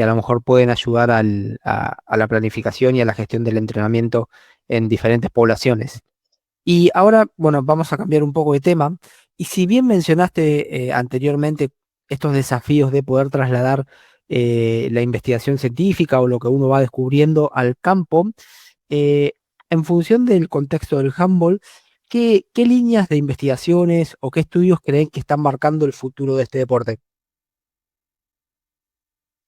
a lo mejor pueden ayudar a la planificación y a la gestión del entrenamiento en diferentes poblaciones. Y ahora, bueno, vamos a cambiar un poco de tema. Y si bien mencionaste anteriormente estos desafíos de poder trasladar la investigación científica o lo que uno va descubriendo al campo, eh, en función del contexto del handball, ¿qué líneas de investigaciones o qué estudios creen que están marcando el futuro de este deporte?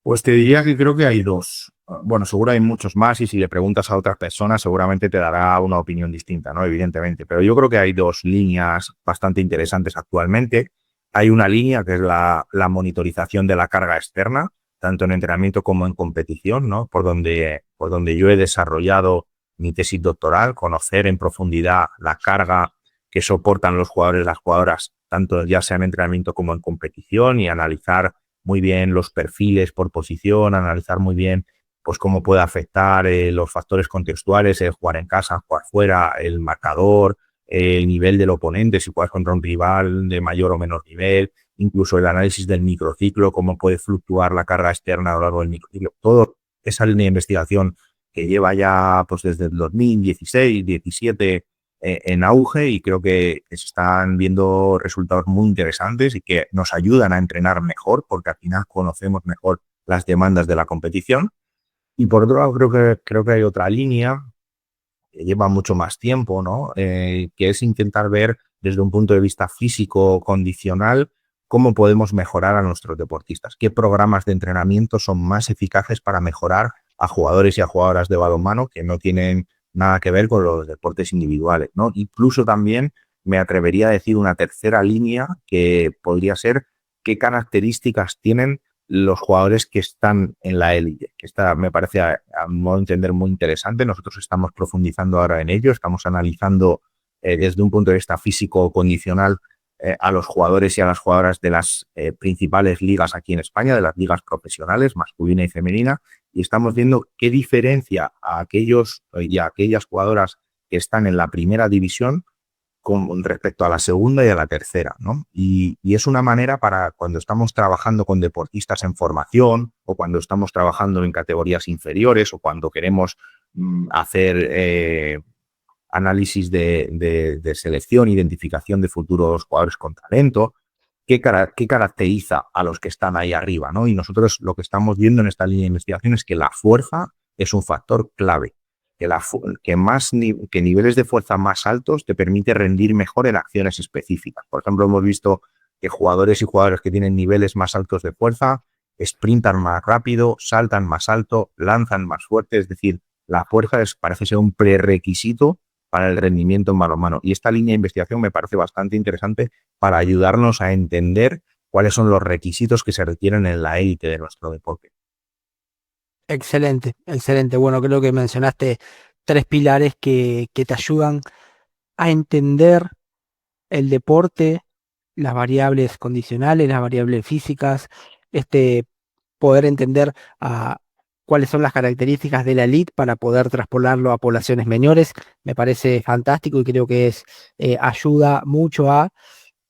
Pues te diría que creo que hay dos. Bueno, seguro hay muchos más y si le preguntas a otras personas seguramente te dará una opinión distinta, ¿no? Evidentemente. Pero yo creo que hay dos líneas bastante interesantes actualmente. Hay una línea que es la monitorización de la carga externa, tanto en entrenamiento como en competición, ¿no? Por donde yo he desarrollado mi tesis doctoral, conocer en profundidad la carga que soportan los jugadores y las jugadoras, tanto ya sea en entrenamiento como en competición y analizar muy bien los perfiles por posición, analizar muy bien pues cómo puede afectar los factores contextuales, el jugar en casa, jugar fuera, el marcador, el nivel del oponente, si juegas contra un rival de mayor o menor nivel, incluso el análisis del microciclo, cómo puede fluctuar la carga externa a lo largo del microciclo. Todo esa línea de investigación que lleva ya pues desde el 2016, 17 en auge y creo que se están viendo resultados muy interesantes y que nos ayudan a entrenar mejor porque al final conocemos mejor las demandas de la competición. Y por otro lado, creo que hay otra línea que lleva mucho más tiempo, ¿no? Que es intentar ver desde un punto de vista físico condicional cómo podemos mejorar a nuestros deportistas, qué programas de entrenamiento son más eficaces para mejorar a jugadores y a jugadoras de balonmano que no tienen nada que ver con los deportes individuales, ¿no? Incluso también me atrevería a decir una tercera línea que podría ser qué características tienen los jugadores que están en la élite, que está, me parece, a modo de entender, muy interesante. Nosotros estamos profundizando ahora en ello, estamos analizando desde un punto de vista físico condicional a los jugadores y a las jugadoras de las principales ligas aquí en España, de las ligas profesionales, masculina y femenina, y estamos viendo qué diferencia a aquellos y a aquellas jugadoras que están en la primera división con respecto a la segunda y a la tercera, ¿no? Y es una manera para cuando estamos trabajando con deportistas en formación o cuando estamos trabajando en categorías inferiores o cuando queremos hacer análisis de selección, identificación de futuros jugadores con talento, qué caracteriza a los que están ahí arriba, ¿no? Y nosotros lo que estamos viendo en esta línea de investigación es que la fuerza es un factor clave, que niveles de fuerza más altos te permite rendir mejor en acciones específicas. Por ejemplo, hemos visto que jugadores y jugadores que tienen niveles más altos de fuerza sprintan más rápido, saltan más alto, lanzan más fuerte, es decir, la fuerza parece ser un prerequisito para el rendimiento en balonmano. Y esta línea de investigación me parece bastante interesante para ayudarnos a entender cuáles son los requisitos que se requieren en la élite de nuestro deporte. Excelente, excelente. Bueno, creo que mencionaste tres pilares que te ayudan a entender el deporte, las variables condicionales, las variables físicas, este, poder entender cuáles son las características de la elite para poder traspolarlo a poblaciones menores. Me parece fantástico y creo que ayuda mucho a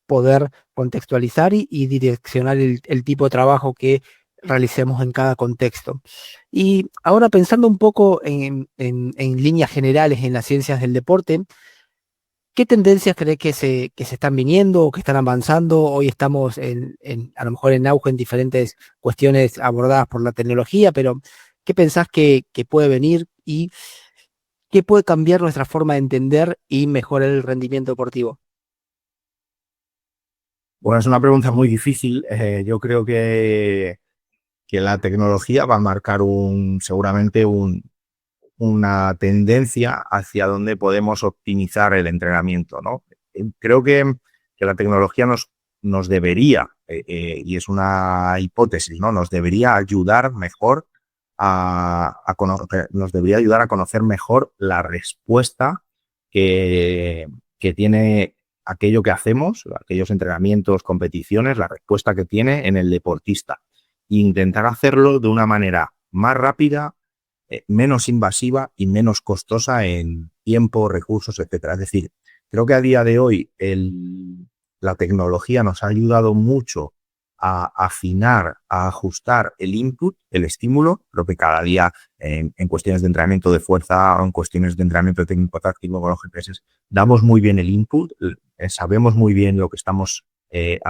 poder contextualizar y direccionar el tipo de trabajo que realicemos en cada contexto. Y ahora pensando un poco en líneas generales en las ciencias del deporte, ¿qué tendencias crees que se están viniendo o que están avanzando? Hoy estamos a lo mejor en auge en diferentes cuestiones abordadas por la tecnología, pero ¿qué pensás que puede venir y qué puede cambiar nuestra forma de entender y mejorar el rendimiento deportivo? Bueno, es una pregunta muy difícil. Yo creo que la tecnología va a marcar seguramente una tendencia hacia donde podemos optimizar el entrenamiento, ¿no? Creo que la tecnología nos debería, y es una hipótesis, ¿no? Nos debería ayudar mejor nos debería ayudar a conocer mejor la respuesta que tiene aquello que hacemos, aquellos entrenamientos, competiciones, la respuesta que tiene en el deportista. E intentar hacerlo de una manera más rápida, menos invasiva y menos costosa en tiempo, recursos, etcétera. Es decir, creo que a día de hoy la tecnología nos ha ayudado mucho a afinar, a ajustar el input, el estímulo. Creo que cada día en cuestiones de entrenamiento de fuerza o en cuestiones de entrenamiento técnico-táctico con los GPS damos muy bien el input, sabemos muy bien a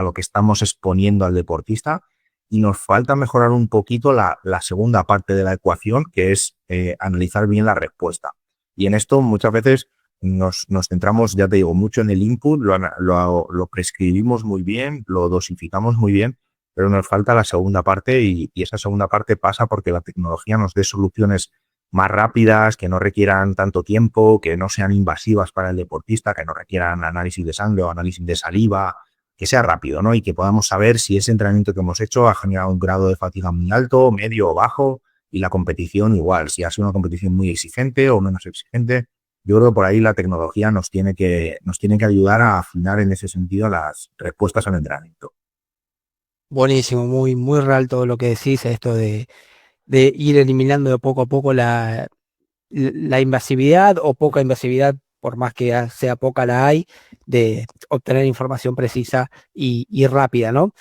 lo que estamos exponiendo al deportista, y nos falta mejorar un poquito la segunda parte de la ecuación, que es analizar bien la respuesta. Y en esto muchas veces nos centramos, ya te digo, mucho en el input, lo prescribimos muy bien, lo dosificamos muy bien, pero nos falta la segunda parte y esa segunda parte pasa porque la tecnología nos dé soluciones más rápidas, que no requieran tanto tiempo, que no sean invasivas para el deportista, que no requieran análisis de sangre o análisis de saliva, que sea rápido, ¿no? Y que podamos saber si ese entrenamiento que hemos hecho ha generado un grado de fatiga muy alto, medio o bajo, y la competición igual, si ha sido una competición muy exigente o menos exigente. Yo creo que por ahí la tecnología nos tiene que ayudar a afinar en ese sentido las respuestas al entrenamiento. Buenísimo, muy, muy real todo lo que decís, esto de ir eliminando de poco a poco la invasividad o poca invasividad, por más que sea poca la hay, de obtener información precisa y rápida, ¿no?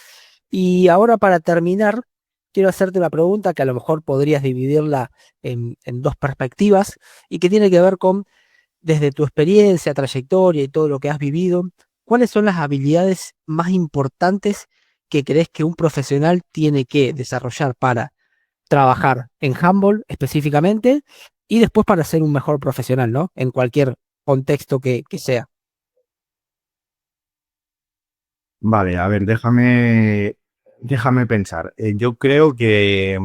Y ahora para terminar, quiero hacerte una pregunta que a lo mejor podrías dividirla en dos perspectivas y que tiene que ver con, desde tu experiencia, trayectoria y todo lo que has vivido, ¿cuáles son las habilidades más importantes que crees que un profesional tiene que desarrollar para trabajar en handball específicamente y después para ser un mejor profesional, ¿no? En cualquier contexto que sea. Vale, a ver, déjame pensar. Yo creo que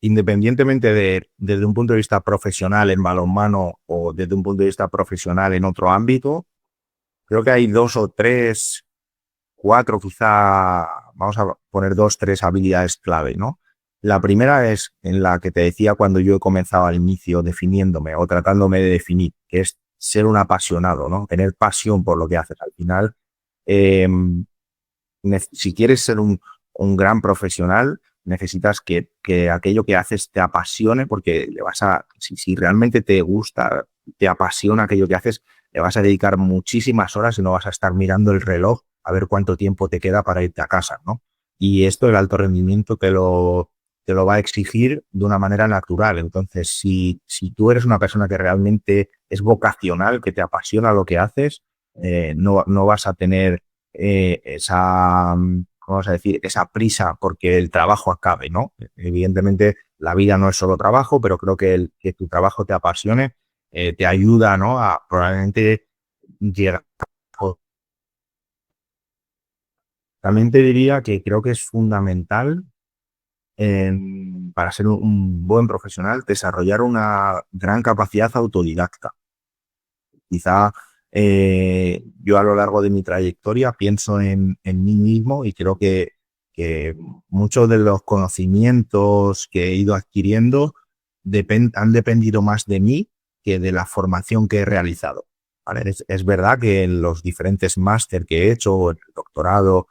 independientemente desde un punto de vista profesional en balonmano o desde un punto de vista profesional en otro ámbito, creo que hay dos o tres, cuatro quizá, vamos a poner dos, tres habilidades clave, ¿no? La primera es en la que te decía cuando yo he comenzado al inicio definiéndome o tratándome de definir, que es ser un apasionado, ¿no? Tener pasión por lo que haces. Al final, eh, si quieres ser un gran profesional, necesitas que aquello que haces te apasione, porque si realmente te gusta, te apasiona aquello que haces, le vas a dedicar muchísimas horas y no vas a estar mirando el reloj a ver cuánto tiempo te queda para irte a casa, ¿no? Y esto, el alto rendimiento, te lo va a exigir de una manera natural. Entonces, si tú eres una persona que realmente es vocacional, que te apasiona lo que haces, no vas a tener esa, vamos a decir, esa prisa porque el trabajo acabe, ¿no? Evidentemente, la vida no es solo trabajo, pero creo que tu trabajo te apasione, te ayuda, ¿no? A probablemente llegar. También te diría que creo que es fundamental para ser un buen profesional desarrollar una gran capacidad autodidacta. Quizá yo a lo largo de mi trayectoria pienso en mí mismo y creo que muchos de los conocimientos que he ido adquiriendo han dependido más de mí que de la formación que he realizado. ¿Vale? Es verdad que en los diferentes máster que he hecho, o en el doctorado,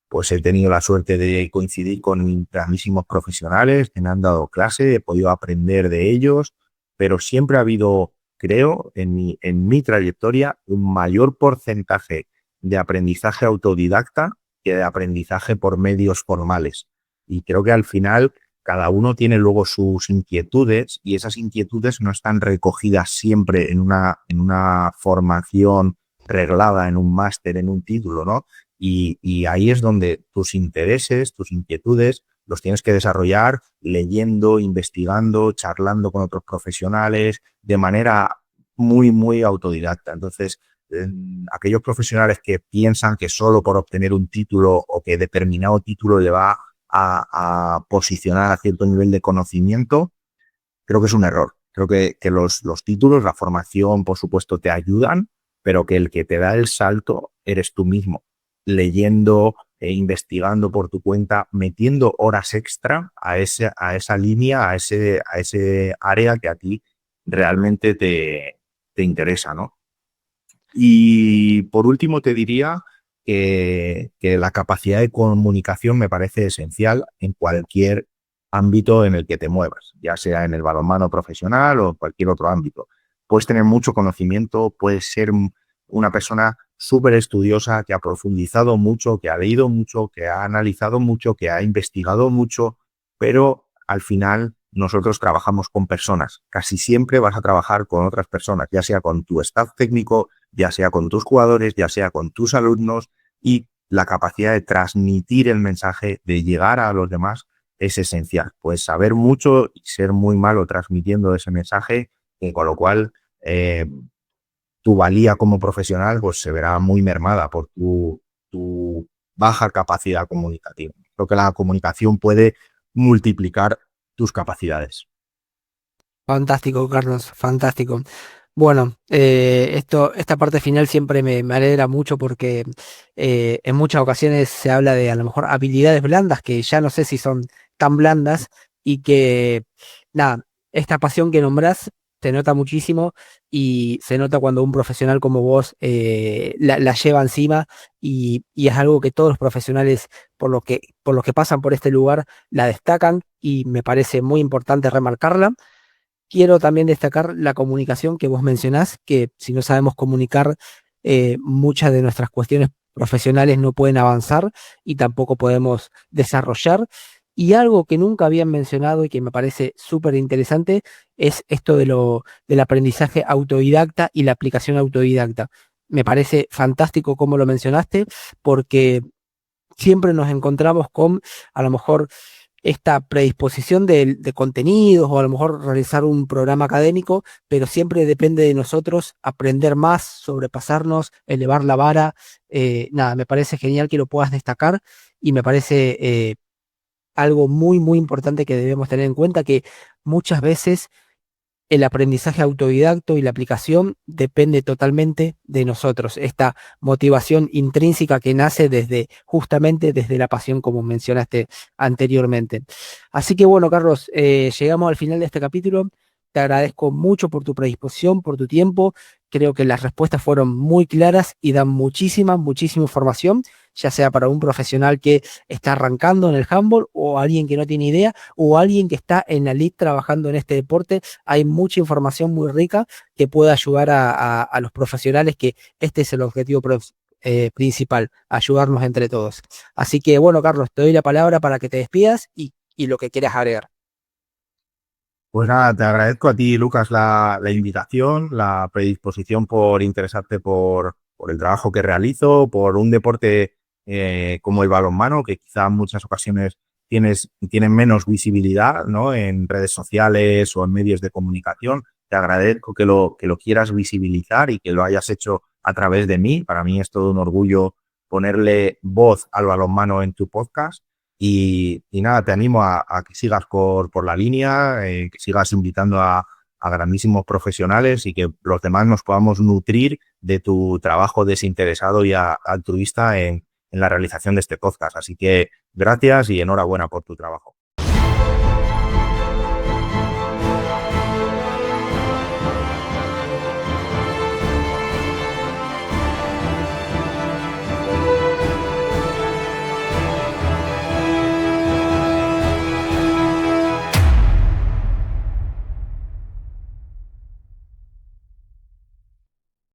pues he tenido la suerte de coincidir con grandísimos profesionales que me han dado clase, he podido aprender de ellos, pero siempre ha habido, creo, en mi trayectoria, un mayor porcentaje de aprendizaje autodidacta que de aprendizaje por medios formales. Y creo que al final cada uno tiene luego sus inquietudes y esas inquietudes no están recogidas siempre en una formación reglada, en un máster, en un título, ¿no? Y ahí es donde tus intereses, tus inquietudes, los tienes que desarrollar leyendo, investigando, charlando con otros profesionales, de manera muy, muy autodidacta. Entonces, aquellos profesionales que piensan que solo por obtener un título o que determinado título le va a posicionar a cierto nivel de conocimiento, creo que es un error. Creo que los títulos, la formación, por supuesto, te ayudan, pero que el que te da el salto eres tú mismo, leyendo e investigando por tu cuenta, metiendo horas extra a esa línea, a ese área que a ti realmente te interesa, ¿no? Y por último te diría que la capacidad de comunicación me parece esencial en cualquier ámbito en el que te muevas, ya sea en el balonmano profesional o en cualquier otro ámbito. Puedes tener mucho conocimiento, puedes ser una persona súper estudiosa que ha profundizado mucho, que ha leído mucho, que ha analizado mucho, que ha investigado mucho, pero al final nosotros trabajamos con personas. Casi siempre vas a trabajar con otras personas, ya sea con tu staff técnico, ya sea con tus jugadores, ya sea con tus alumnos, y la capacidad de transmitir el mensaje, de llegar a los demás, es esencial. Puedes saber mucho y ser muy malo transmitiendo ese mensaje, y con lo cual tu valía como profesional pues se verá muy mermada por tu baja capacidad comunicativa. Creo que la comunicación puede multiplicar tus capacidades. Fantástico, Carlos, fantástico. Bueno, esta parte final siempre me alegra mucho porque en muchas ocasiones se habla de a lo mejor habilidades blandas que ya no sé si son tan blandas y que, nada, esta pasión que nombrás se nota muchísimo y se nota cuando un profesional como vos la lleva encima y es algo que todos los profesionales por los que pasan por este lugar la destacan y me parece muy importante remarcarla. Quiero también destacar la comunicación que vos mencionás, que si no sabemos comunicar, muchas de nuestras cuestiones profesionales no pueden avanzar y tampoco podemos desarrollar. Y algo que nunca habían mencionado y que me parece súper interesante es esto del aprendizaje autodidacta y la aplicación autodidacta. Me parece fantástico cómo lo mencionaste, porque siempre nos encontramos con a lo mejor esta predisposición de contenidos o a lo mejor realizar un programa académico, pero siempre depende de nosotros aprender más, sobrepasarnos, elevar la vara. Nada, me parece genial que lo puedas destacar y me parece algo muy, muy importante que debemos tener en cuenta, que muchas veces el aprendizaje autodidacto y la aplicación depende totalmente de nosotros. Esta motivación intrínseca que nace justamente desde la pasión, como mencionaste anteriormente. Así que bueno, Carlos, llegamos al final de este capítulo. Te agradezco mucho por tu predisposición, por tu tiempo. Creo que las respuestas fueron muy claras y dan muchísima información, ya sea para un profesional que está arrancando en el handball o alguien que no tiene idea o alguien que está en la elite trabajando en este deporte. Hay mucha información muy rica que puede ayudar a los profesionales, que este es el objetivo principal, ayudarnos entre todos. Así que bueno, Carlos, te doy la palabra para que te despidas y lo que quieras agregar. Pues nada, te agradezco a ti, Lucas, la invitación, la predisposición por interesarte por el trabajo que realizo, por un deporte como el balonmano, que quizá en muchas ocasiones tienen menos visibilidad, ¿no? En redes sociales o en medios de comunicación. Te agradezco que lo quieras visibilizar y que lo hayas hecho a través de mí. Para mí es todo un orgullo ponerle voz al balonmano en tu podcast. Y nada, te animo a que sigas por la línea, que sigas invitando a grandísimos profesionales y que los demás nos podamos nutrir de tu trabajo desinteresado y altruista en la realización de este podcast. Así que gracias y enhorabuena por tu trabajo.